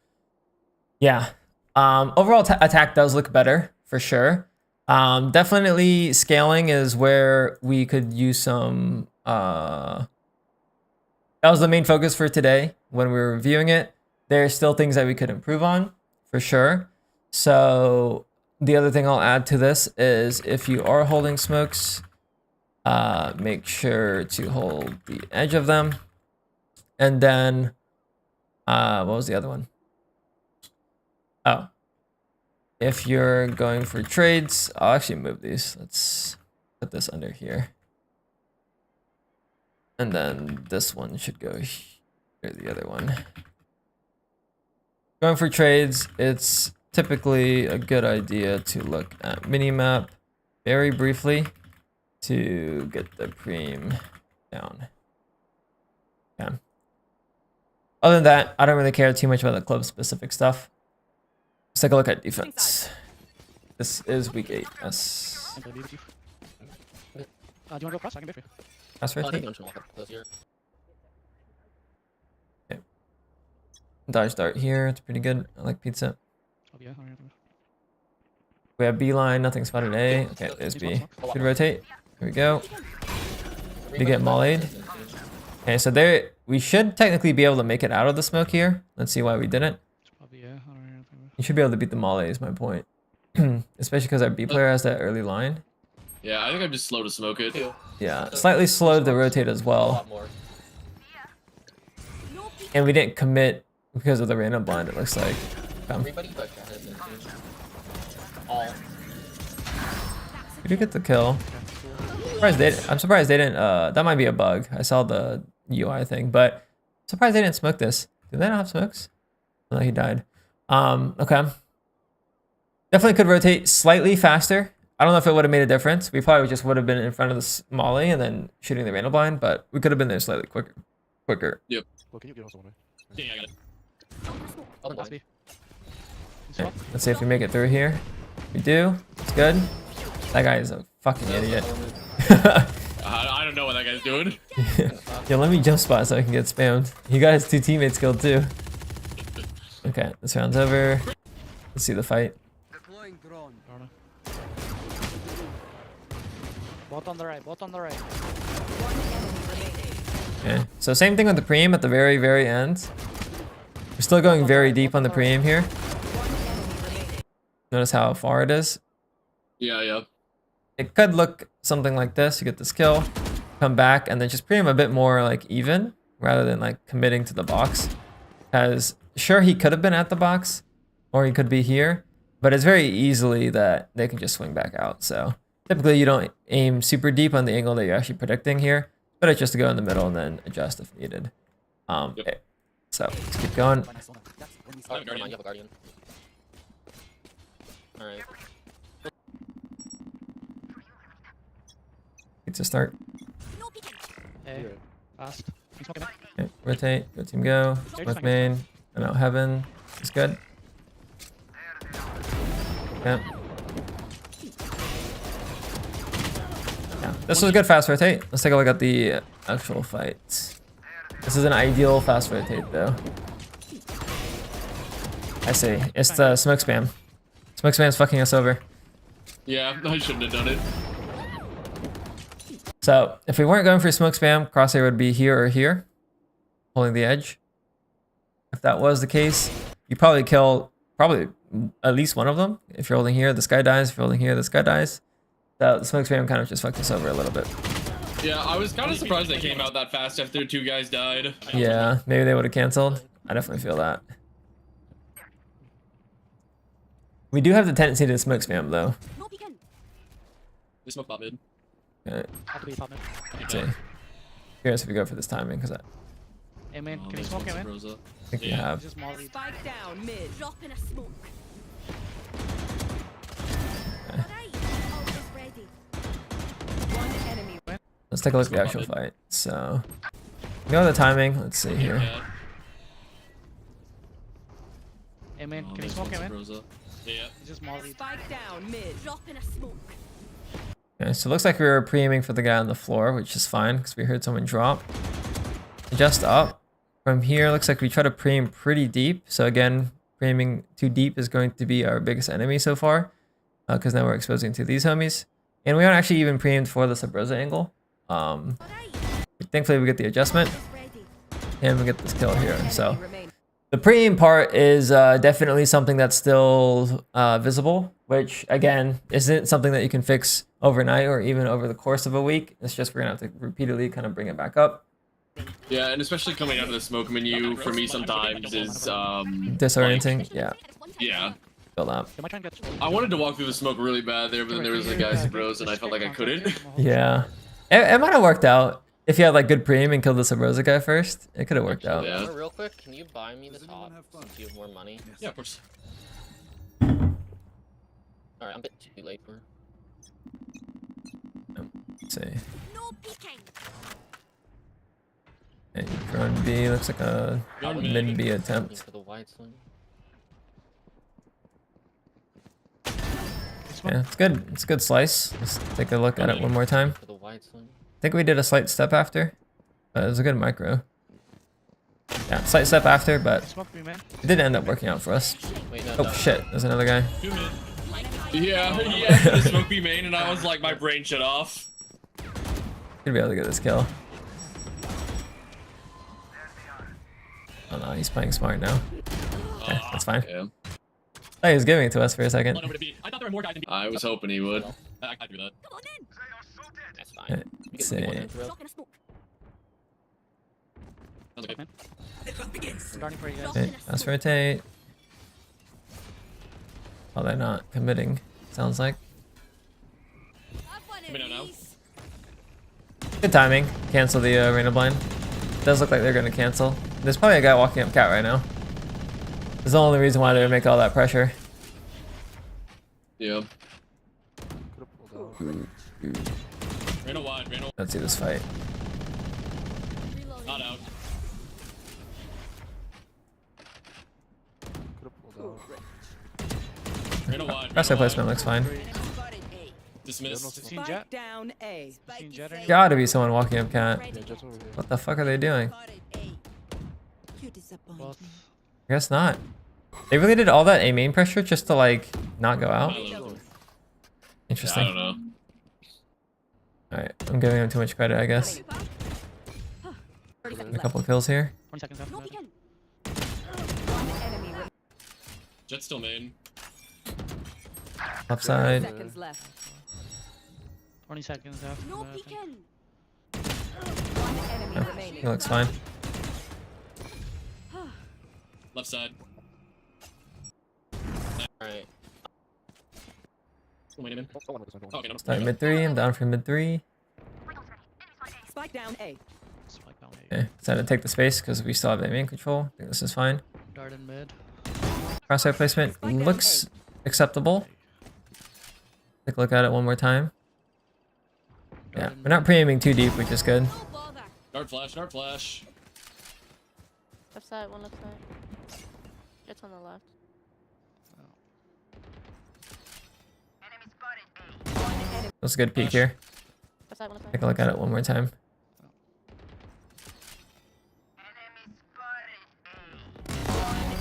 yeah, overall attack does look better for sure. Definitely scaling is where we could use some. That was the main focus for today when we were reviewing it. There's still things that we could improve on for sure. So the other thing I'll add to this is if you are holding smokes, make sure to hold the edge of them. And then, what was the other one? Oh, if you're going for trades, I'll actually move these. Let's put this under here. And then this one should go here, the other one. Going for trades, it's typically a good idea to look at minimap very briefly to get the preem down. Yeah. Other than that, I don't really care too much about the club specific stuff. Let's take a look at defense. This is week 8. Yes. I'm gonna leave with you. Do you want to go cross? I can bait for you. That's I right. think I'm just gonna walk up close here. Dodge dart here. It's pretty good. I like pizza. Oh yeah, alright. We have B line. Nothing spotted A. Okay, there's B. Should rotate. Here we go. To get mollied. Okay, so there we should technically be able to make it out of the smoke here. Let's see why we didn't. It's probably yeah, alright. You should be able to beat the molly is my point. Especially because our B player has that early line. Yeah, I think I'm just slow to smoke it. Yeah, slightly slow to rotate as A well. lot more. No peeking. And we didn't commit because of the random blind, it looks like. Everybody but all. We did get the kill. I'm surprised they didn't, that might be a bug. I saw the UI thing, but surprised they didn't smoke this. Do they not have smokes? No, he died. Okay. Definitely could rotate slightly faster. I don't know if it would have made a difference. We probably just would have been in front of the molly and then shooting the random blind, but we could have been there slightly quicker. Well, can you get us one? Yeah, I got it. Open Last blind. B. Okay, let's see if we make it through here. We do. It's good. That guy is a fucking idiot. I don't know what that guy's doing. Yeah, let me jump spot so I can get spammed. He got his 2 teammates killed too. Okay, this round's over. Let's see the fight. Darn. Both on the right, both on the right. Okay, so same thing with the preem at the very, very end. We're still going very deep on the preem here. Notice how far it is. Yeah. It could look something like this. You get this kill, come back, and then just preem a bit more like even rather than like committing to the box. As sure, he could have been at the box or he could be here, but it's very easily that they can just swing back out. So typically you don't aim super deep on the angle that you're actually predicting here, but it's just to go in the middle and then adjust if needed. Okay. So let's keep going. Oh, never mind, you have a guardian. Alright. It's a start. No peeking. Hey, fast. He's smoking it. Okay, rotate, go team go, smoke main, and out heaven. It's good. Yeah. Yeah, this was a good fast rotate. Let's take a look at the actual fight. This is an ideal fast rotate though. I see. It's the smoke spam. Smoke spam's fucking us over. Yeah, I shouldn't have done it. So if we weren't going for smoke spam, crosshair would be here or here, holding the edge. If that was the case, you probably kill at least one of them. If you're holding here, this guy dies. If you're holding here, this guy dies. So the smoke spam kind of just fucked us over a little bit. Yeah, I was kind of surprised they came out that fast after 2 guys died. Yeah, maybe they would have canceled. I definitely feel that. We do have the tendency to smoke spam though. No peeking. They smoke bot mid. Okay, Have to be top mid. let's see. Curious if we go for this timing because I Hey man, Oh, can you there's smoke him, one man? Rosa. think we Yeah. have. Just molly. Spike down mid. Drop in a smoke. Okay. Alright. Ult is ready. One enemy. Let's take a look at the actual fight. So, go with the timing. Let's see here. Yeah. Hey man, Oh, can you there's smoke one him, man? Rosa. Yeah. He's just molly. Spike down mid. Drop in a smoke. Okay, so it looks like we were pre-aiming for the guy on the floor, which is fine because we heard someone drop. Adjust up. From here, looks like we try to pre-aim pretty deep. So again, pre-aiming too deep is going to be our biggest enemy so far because now we're exposing to these homies. And we aren't actually even pre-aimed for the Sub-Rosa angle. Alright. Thankfully, we get the adjustment Ult is ready. and we get this kill here. So Enemy remaining. the pre-aim part is definitely something that's still visible, which again, isn't something that you can fix overnight or even over the course of a week. It's just we're gonna have to repeatedly kind of bring it back up. Yeah, and especially coming out of the smoke menu for me sometimes is Disorienting, yeah, yeah. feel that. Am I trying to get? I wanted to walk through the smoke really bad there, but then there was a guy Sub-Rose and I felt like I couldn't. Yeah, it might have worked out if you had like good pre-aim and killed the Sub-Rosa guy first. It could have worked out. Yeah. Real quick, can you buy me the top since you have more money? Yeah, of course. Alright, I'm a bit too late for. Let's see. No peeking. Okay, drone B looks like a mid B attempt. For the wide swing. Yeah, it's good. It's a good slice. Let's take a look at it one more time. For the wide swing. I think we did a slight step after, but it was a good micro. Yeah, slight step after, but Smoke me, man. it did end up working out for us. Wait, no, Oh no. shit, there's another guy. 2 mid. Yeah, yeah. The smoke B main, and I was like, my brain shut off. Should be able to get this kill. Oh no, he's playing smart now. Okay, that's fine. Yeah. Oh, he was giving it to us for a second. Run over to B. I thought there were more guys in B. I was hoping he would. I do that. Come on in. That's Yeah, fine. We let's can see. one in through. Shot and a smoke. Sounds okay, man. I'm darting for you guys. Okay, let's rotate. Oh, they're not committing, sounds like. Have one Let me know of now. these. Good timing. Cancel the arena blind. Does look like they're gonna cancel. There's probably a guy walking up cat right now. That's the only reason why they make all that pressure. Yeah. Ran a wide, ran a Let's see this fight. Reloading. not out. Ran a wide. Rest of placement looks fine. Dismissed. Seen Jet? Spike down A. Seen Jet or anything? Gotta be someone walking up cat. Ready. What the fuck are they doing? You disappoint Both. me. I guess not. They really did all that A main pressure just to like not go I out. don't know. Yeah, I Interesting. don't know. Alright, I'm giving him too much credit, I guess. 30 seconds A left. couple kills here. 20 seconds after No that. peeking. One enemy remaining. Jet's still main. Left side. Seconds left. 20 seconds after No that. peeking. One enemy Yeah, remaining. he looks fine. Left side. Alright. Wait a minute. Okay, no. Start mid 3, I'm down for mid 3. Spike down A. Spike down A. Okay, decided to take the space because we still have A main control. I think this is fine. Dart in mid. Crosshair placement looks acceptable. Take a look at it one more time. Yeah, Dart in we're not pre-aiming too deep, which is good. No bother. Dart flash, dart flash. Left side, one left side. Jet's on the left. That's a good peek here. Left side, one left Take side. a look at it one more time.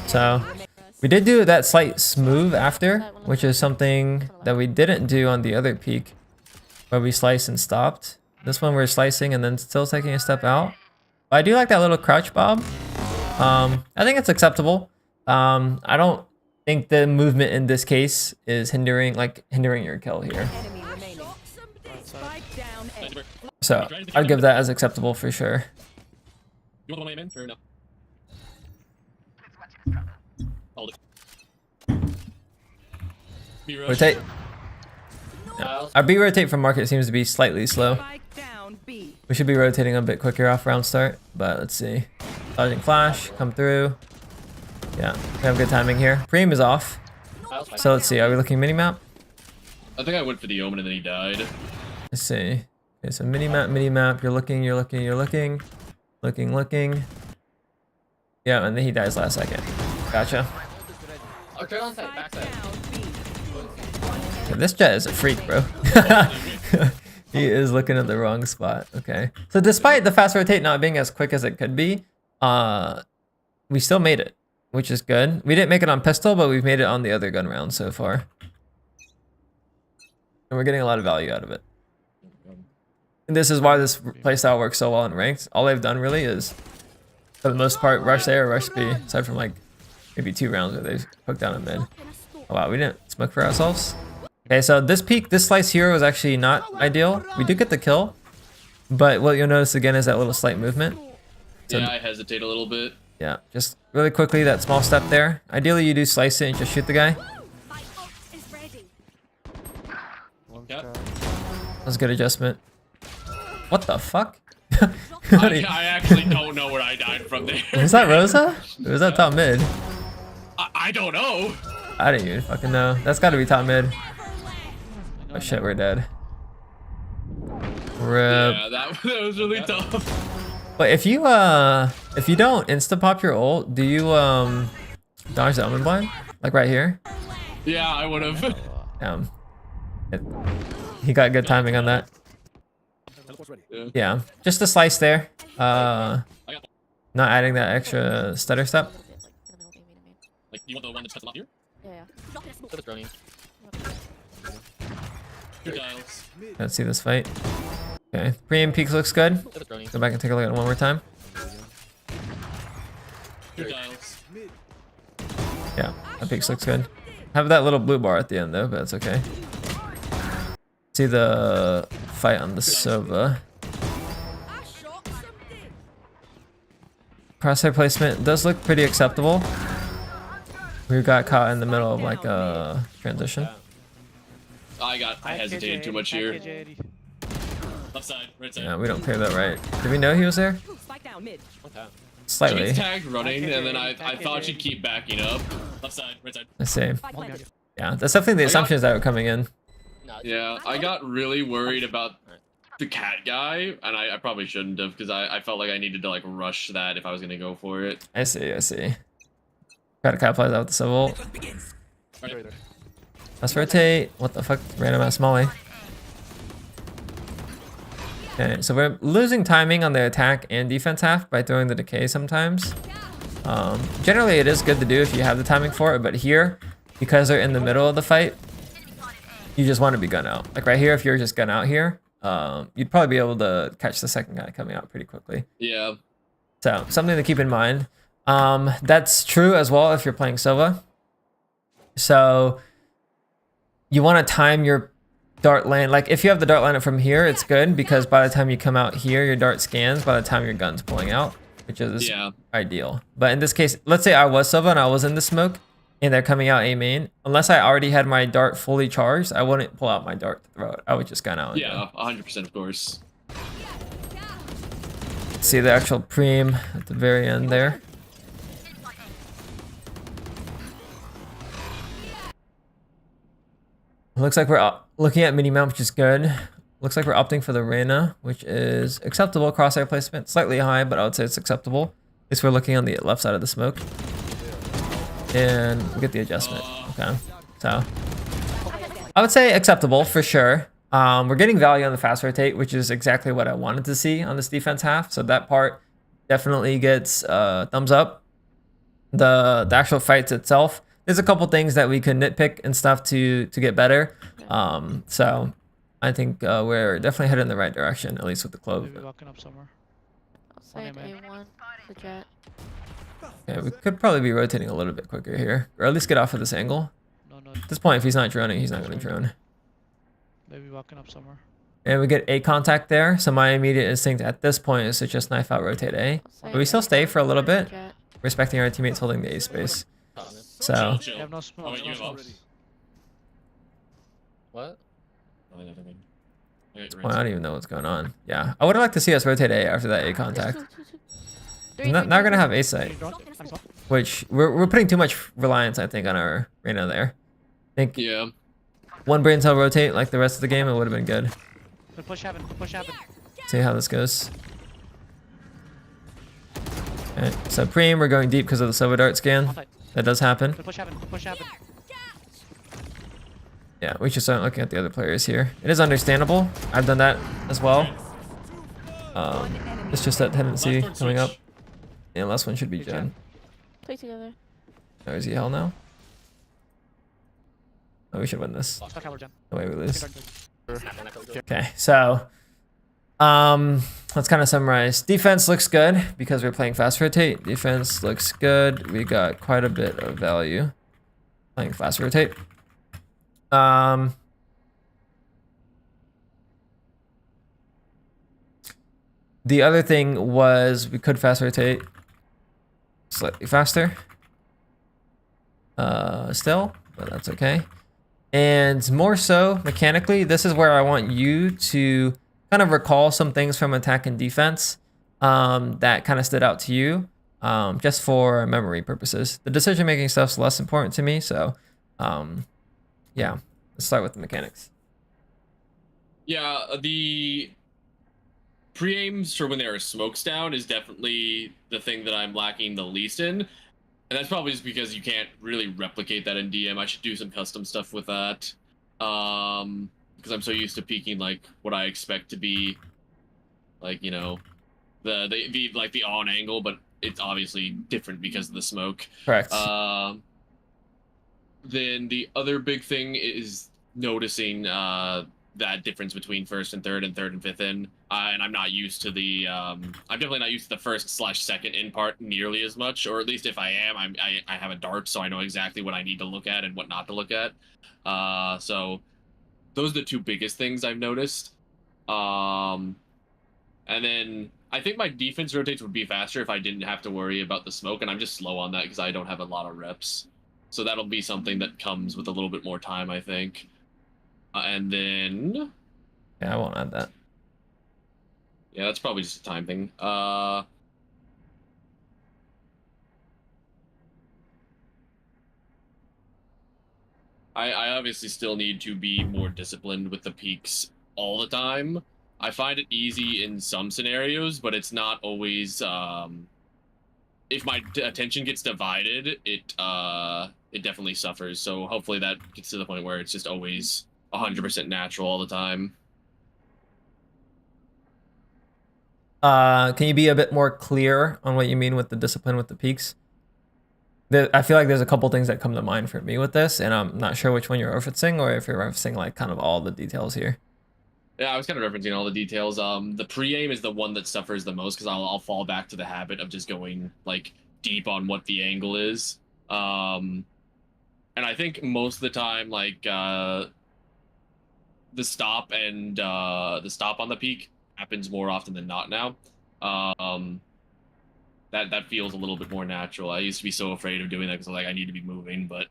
So we did do that slight smooth after, which is something that we didn't do on the other peak, where we sliced and stopped. This one we're slicing and then still taking a step out. But I do like that little crouch bob. I think it's acceptable. I don't think the movement in this case is hindering your kill here. Enemy remaining. Shot somebody. Spike down A. So I'd give that as acceptable for sure. You want the one main or no? Hold it. B rush. Rotate. No. Our B rotate from market seems to be slightly slow. Spike down B. We should be rotating a bit quicker off round start, but let's see. Dodging flash, come through. Yeah, we have good timing here. Preem is off. So let's see, are we looking minimap? I think I went for the omen and then he died. Let's see. Okay, so minimap, you're looking. Looking. Yeah, and then he dies last second. Gotcha. Oh, turn on side, Spike back side. down B. Yeah, this Jet is a freak, bro. He is looking at the wrong spot. Okay. So despite the fast rotate not being as quick as it could be, we still made it, which is good. We didn't make it on pistol, but we've made it on the other gun round so far. And we're getting a lot of value out of it. And this is why this playstyle works so well in ranked. All they've done really is, for the most part, rush A or rush B, aside from like maybe 2 rounds where they've hooked down a mid. Shot and a smoke. Oh wow, we didn't smoke for ourselves. Okay, so this peak, this slice here was actually not ideal. We did get the kill, but what you'll notice again is that little slight movement. So- Yeah, I hesitate a little bit. Yeah, just really quickly, that small step there. Ideally, you do slice it and just shoot the guy. My ult is ready. Yeah. That's a good adjustment. What the fuck? I actually don't know where I died from there. Was that Rosa? Or was that top mid? I don't know. I didn't even fucking know. That's gotta be top mid. Oh shit, we're dead. Rip. Yeah, that was really tough. But if you don't insta pop your ult, do you dodge the omen blind? Like right here? Yeah, I would have. He got good timing on that. Yeah, just a slice there. Not adding that extra stutter step. A little bit, like, in the middle, main. Like, you want the one that cuts them off here? Yeah, yeah. Not gonna smoke. Look at droning. Two dials. Let's see this fight. Okay, pre-aim peaks looks good. Look at droning. Go back and take a look at it one more time. Two dials. Yeah, that peaks looks good. Have that little blue bar at the end though, but it's okay. See the fight on the Sova. I shot somebody. Crosshair placement does look pretty acceptable. We got caught in the middle of like a transition. I hesitated too much here. Left side, right side. Yeah, we don't clear that right. Did we know he was there? Spike down mid. Okay. She Slightly. gets tagged running, and then I thought she'd keep backing up. Left side, right side. Let's see. Spike planted. Yeah, that's definitely the assumptions that were coming in. No, Yeah, I got really worried about the cat guy, and I probably shouldn't have, because I felt like I needed to like rush that if I was gonna go for it. I see, I see. Try to capitalize out with the civil. Right. Let's rotate. What the fuck? Random ass molly. Okay, so we're losing timing on the attack and defense half by throwing the decay sometimes. Generally, it is good to do if you have the timing for it, but here, because they're in the middle of the fight, you just want to be gun out. Like right here, if you're just gun out here, you'd probably be able to catch the second guy coming out pretty quickly. Yeah. So something to keep in mind. That's true as well if you're playing Sova. So you want to time your dart land. Like if you have the dart lineup from here, it's good because by the time you come out here, your dart scans by the time your gun's pulling out, which is ideal. But in this case, let's say I was Sova and I was in the smoke and they're coming out A main. Unless I already had my dart fully charged, I wouldn't pull out my dart to throw it. I would just gun out. And Yeah, 100% of course. see the actual preem at the very end there. Looks like we're looking at mini mount, which is good. Looks like we're opting for the Reyna, which is acceptable. Crosshair placement, slightly high, but I would say it's acceptable. At least we're looking on the left side of the smoke. And we get the adjustment. Okay, so I would say acceptable for sure. We're getting value on the fast rotate, which is exactly what I wanted to see on this defense half. So that part definitely gets thumbs up. The actual fights itself, there's a couple things that we could nitpick and stuff to get better. So I think we're definitely headed in the right direction, at least with the clove. Maybe walking up somewhere. Outside A1, the jet. Yeah, we could probably be rotating a little bit quicker here, or at least get off of this angle. No, At this point, if he's not droning, he's not going to drone. maybe walking up somewhere. And we get A contact there, so my immediate instinct at this point is to just knife out, rotate A. Outside But we still stay for a little bit, jet. respecting our teammates holding the A space. So Chill, They chill. have no Oh, smoke. wait, No you have smoke. ups. What? Oh, yeah, never mind. Okay, well, I don't even know what's going on. Yeah, I would like to see us rotate A after that A contact. Three, Now three, we're three, gonna have three. A site, Can you drop? I'm sorry. which we're putting too much reliance, I think, on our Reyna there. I think Yeah. one brain cell rotate like the rest of the game, it would have been good. Good push heaven. Push heaven. See how this goes. Okay, so preem, we're going deep because of the silver dart scan. Offside. That does happen. Good push heaven. Good push heaven. Yeah, we should start looking at the other players here. It is understandable. I've done that as well. It's just that tendency Last one coming up. switch. Yeah, last one should be Good Jen. job. Play together. Oh, is he hell now? Oh, we should win this. Stuck tower gen. The way we lose. Good. Okay, so let's kind of summarize. Defense looks good because we're playing fast rotate. Defense looks good. We got quite a bit of value playing fast rotate. The other thing was we could fast rotate slightly faster. Still, but that's okay. And more so mechanically, this is where I want you to kind of recall some things from attack and defense that kind of stood out to you, just for memory purposes. The decision-making stuff's less important to me, so yeah, let's start with the mechanics. Yeah, the pre-aims for when there are smokes down is definitely the thing that I'm lacking the least in. And that's probably just because you can't really replicate that in DM. I should do some custom stuff with that. Because I'm so used to peeking like what I expect to be like, you know, the like the on angle, but it's obviously different because of the smoke. Correct. Then the other big thing is noticing that difference between first and third and fifth in. And I'm not used to the I'm definitely not used to the first/second in part nearly as much, or at least if I am, I have a dart, so I know exactly what I need to look at and what not to look at. So those are the two biggest things I've noticed. And then I think my defense rotates would be faster if I didn't have to worry about the smoke, and I'm just slow on that because I don't have a lot of reps. So that'll be something that comes with a little bit more time, I think. And then... Yeah, I won't add that. Yeah, that's probably just a time thing. I obviously still need to be more disciplined with the peaks all the time. I find it easy in some scenarios, but it's not always... if my attention gets divided, it definitely suffers. So hopefully that gets to the point where it's just always 100% natural all the time. Can you be a bit more clear on what you mean with the discipline with the peaks? I feel like there's a couple things that come to mind for me with this, and I'm not sure which one you're referencing or if you're referencing like kind of all the details here. Yeah, I was kind of referencing all the details. The pre-aim is the one that suffers the most because I'll fall back to the habit of just going like deep on what the angle is. And I think most of the time, like the stop and the stop on the peak happens more often than not now. That feels a little bit more natural. I used to be so afraid of doing that because like I need to be moving, but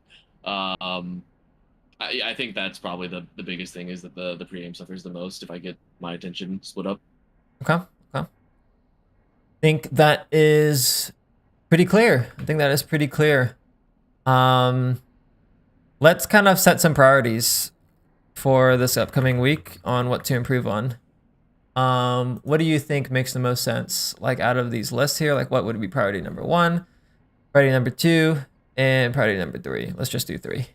I think that's probably the biggest thing is that the pre-aim suffers the most if I get my attention split up. Okay. I think that is pretty clear. Let's kind of set some priorities for this upcoming week on what to improve on. What do you think makes the most sense? Like out of these lists here, like what would be priority number 1, priority number 2, and priority number 3? Let's just do 3.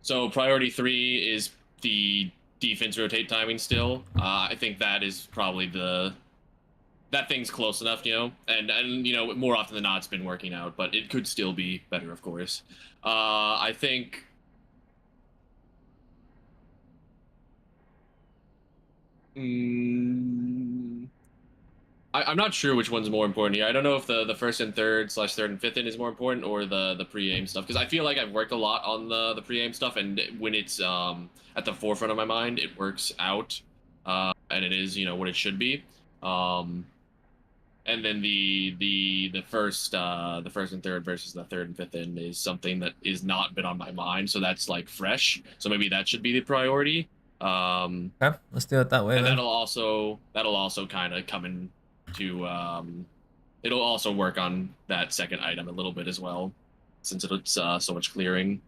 So priority 3 is the defense rotate timing still. I think that is probably that thing's close enough, you know, and you know, more often than not it's been working out, but it could still be better, of course. I think I'm not sure which one's more important here. I don't know if the first and third/third and fifth in is more important or the pre-aim stuff, because I feel like I've worked a lot on the pre-aim stuff, and when it's at the forefront of my mind, it works out, and it is, you know, what it should be. And then the first and third versus the third and fifth in is something that is not been on my mind, so that's like fresh. So maybe that should be the priority. Okay, let's do it that way. And then. that'll also kind of come in to it'll also work on that second item a little bit as well, since it's so much clearing.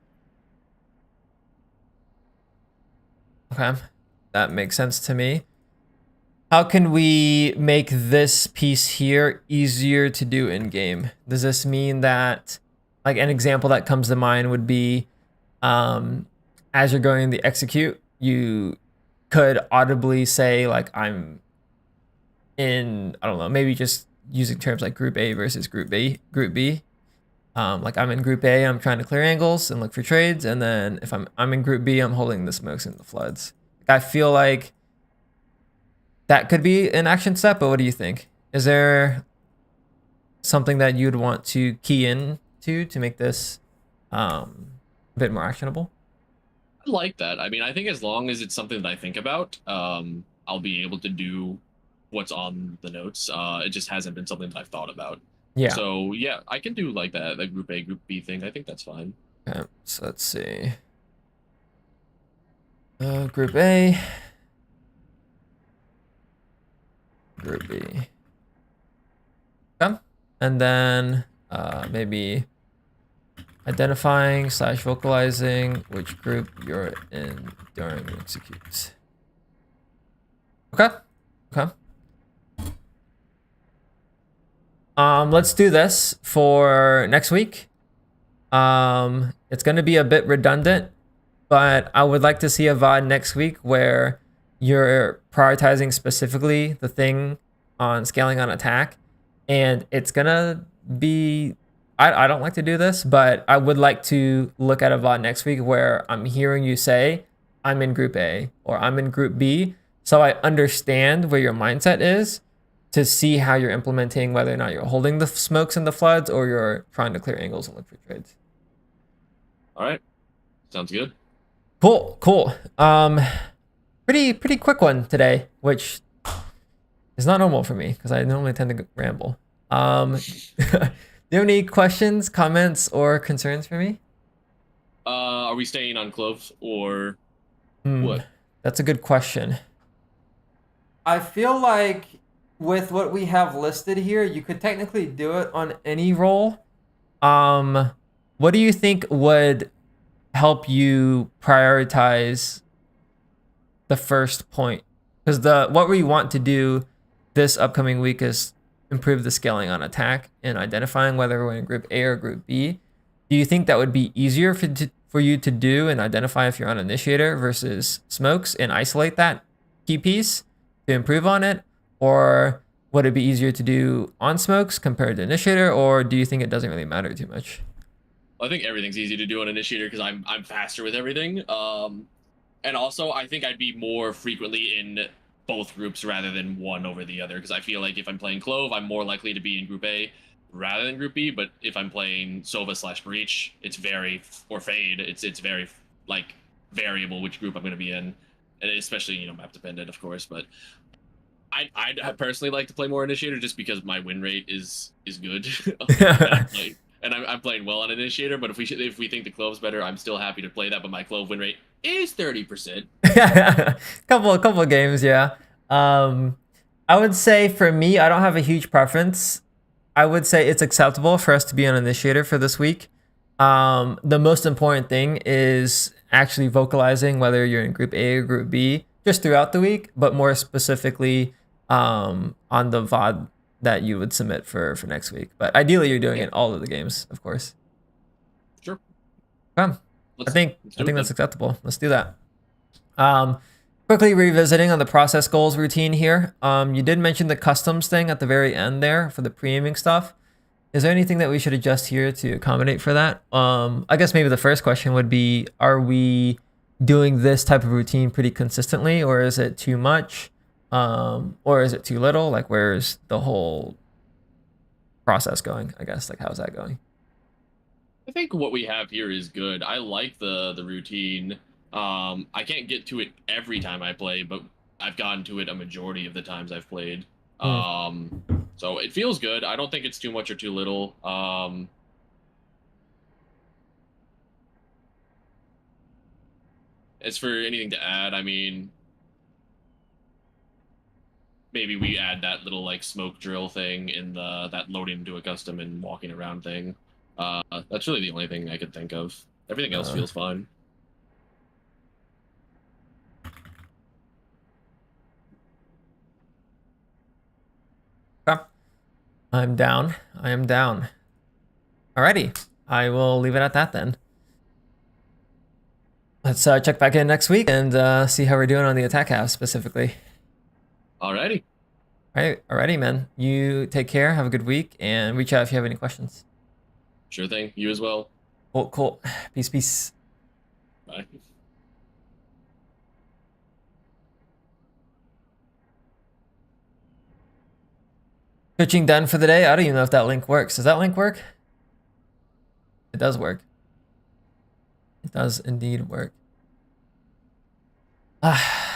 Okay, that makes sense to me. How can we make this piece here easier to do in game? Does this mean that, like, an example that comes to mind would be as you're going to execute, you could audibly say, like, I'm in, I don't know, maybe just using terms like group A versus group B. Like, I'm in group A, I'm trying to clear angles and look for trades, and then if I'm in group B, I'm holding the smokes and the floods. I feel like that could be an action step, but what do you think? Is there something that you'd want to key in to make this a bit more actionable? I like that. I mean, I think as long as it's something that I think about, I'll be able to do what's on the notes. It just hasn't been something that I've thought about. Yeah. So yeah, I can do like that, the group A, group B thing. I think that's fine. Okay, so let's see. Group A. Group B. Okay. And then maybe identifying / vocalizing which group you're in during execute. Okay. Okay. Let's do this for next week. It's going to be a bit redundant, but I would like to see a VOD next week where you're prioritizing specifically the thing on scaling on attack, And it's gonna be, I don't like to do this, but I would like to look at a VOD next week where I'm hearing you say, I'm in group A or I'm in group B. So I understand where your mindset is to see how you're implementing, whether or not you're holding the smokes and the floods or you're trying to clear angles and look for trades. All right. Sounds good. Cool. Pretty quick one today, which is not normal for me because I normally tend to ramble. Do you have any questions, comments, or concerns for me? Are we staying on Clove or what? That's a good question. I feel like with what we have listed here, you could technically do it on any role. What do you think would help you prioritize the first point? Because what we want to do this upcoming week is improve the scaling on attack and identifying whether we're in group A or group B. Do you think that would be easier for you to do and identify if you're on initiator versus smokes and isolate that key piece to improve on it? Or would it be easier to do on smokes compared to initiator? Or do you think it doesn't really matter too much? I think everything's easy to do on initiator because I'm faster with everything. And also I think I'd be more frequently in both groups rather than one over the other, because I feel like if I'm playing Clove, I'm more likely to be in group A rather than group B. But if I'm playing Sova / Breach, it's or Fade, it's very like variable which group I'm going to be in, and especially map dependent, of course. But I'd personally like to play more initiator just because my win rate is good. And I'm playing well on initiator, but if we think the Clove's better, I'm still happy to play that. But my Clove win rate is 30%. couple of games, yeah. I would say for me, I don't have a huge preference. I would say it's acceptable for us to be on initiator for this week. The most important thing is actually vocalizing whether you're in group A or group B just throughout the week, but more specifically on the VOD that you would submit for next week. But ideally you're doing it all of the games, of course. Sure. I think that's acceptable. Let's do that. Quickly revisiting on the process goals routine here. You did mention the customs thing at the very end there for the pre-aiming stuff. Is there anything that we should adjust here to accommodate for that? I guess maybe the first question would be, are we doing this type of routine pretty consistently, or is it too much? Or is it too little? Like, where's the whole process going? I guess, like, how's that going? I think what we have here is good. I like the routine. I can't get to it every time I play, but I've gotten to it a majority of the times I've played. So it feels good. I don't think it's too much or too little. As for anything to add, I mean, maybe we add that little like smoke drill thing in that loading into a custom and walking around thing. That's really the only thing I could think of. Everything else feels fine. Okay. I'm down. I am down. Alrighty. I will leave it at that then. Let's check back in next week and see how we're doing on the attack half specifically. Alrighty. Alrighty, man. You take care. Have a good week, and reach out if you have any questions. Sure thing. You as well. Cool. Peace. Bye. Coaching done for the day. I don't even know if that link works. Does that link work? It does work. It does indeed work.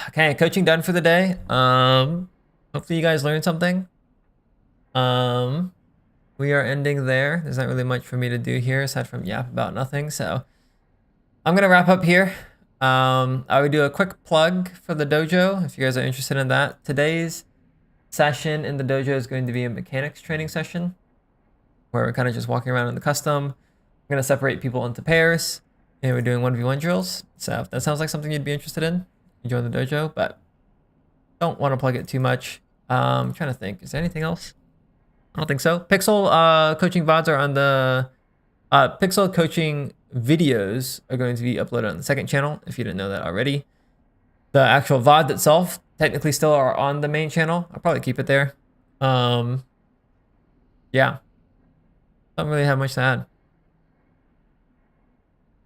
Okay, coaching done for the day. Hopefully you guys learned something. We are ending there. There's not really much for me to do here aside from yap about nothing. So I'm gonna wrap up here. I would do a quick plug for the dojo if you guys are interested in that. Today's session in the dojo is going to be a mechanics training session where we're kind of just walking around in the custom. We're gonna separate people into pairs and we're doing 1v1 drills. So if that sounds like something you'd be interested in, you join the dojo, but don't want to plug it too much. I'm trying to think. Is there anything else? I don't think so. Pixel coaching VODs are on the Pixel coaching videos are going to be uploaded on the second channel if you didn't know that already. The actual VOD itself technically still are on the main channel. I'll probably keep it there. yeah, don't really have much to add.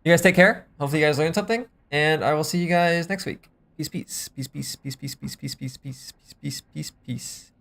You guys take care. Hopefully you guys learned something, and I will see you guys next week. Peace, peace, peace, peace, peace, peace, peace, peace, peace, peace, peace, peace, peace.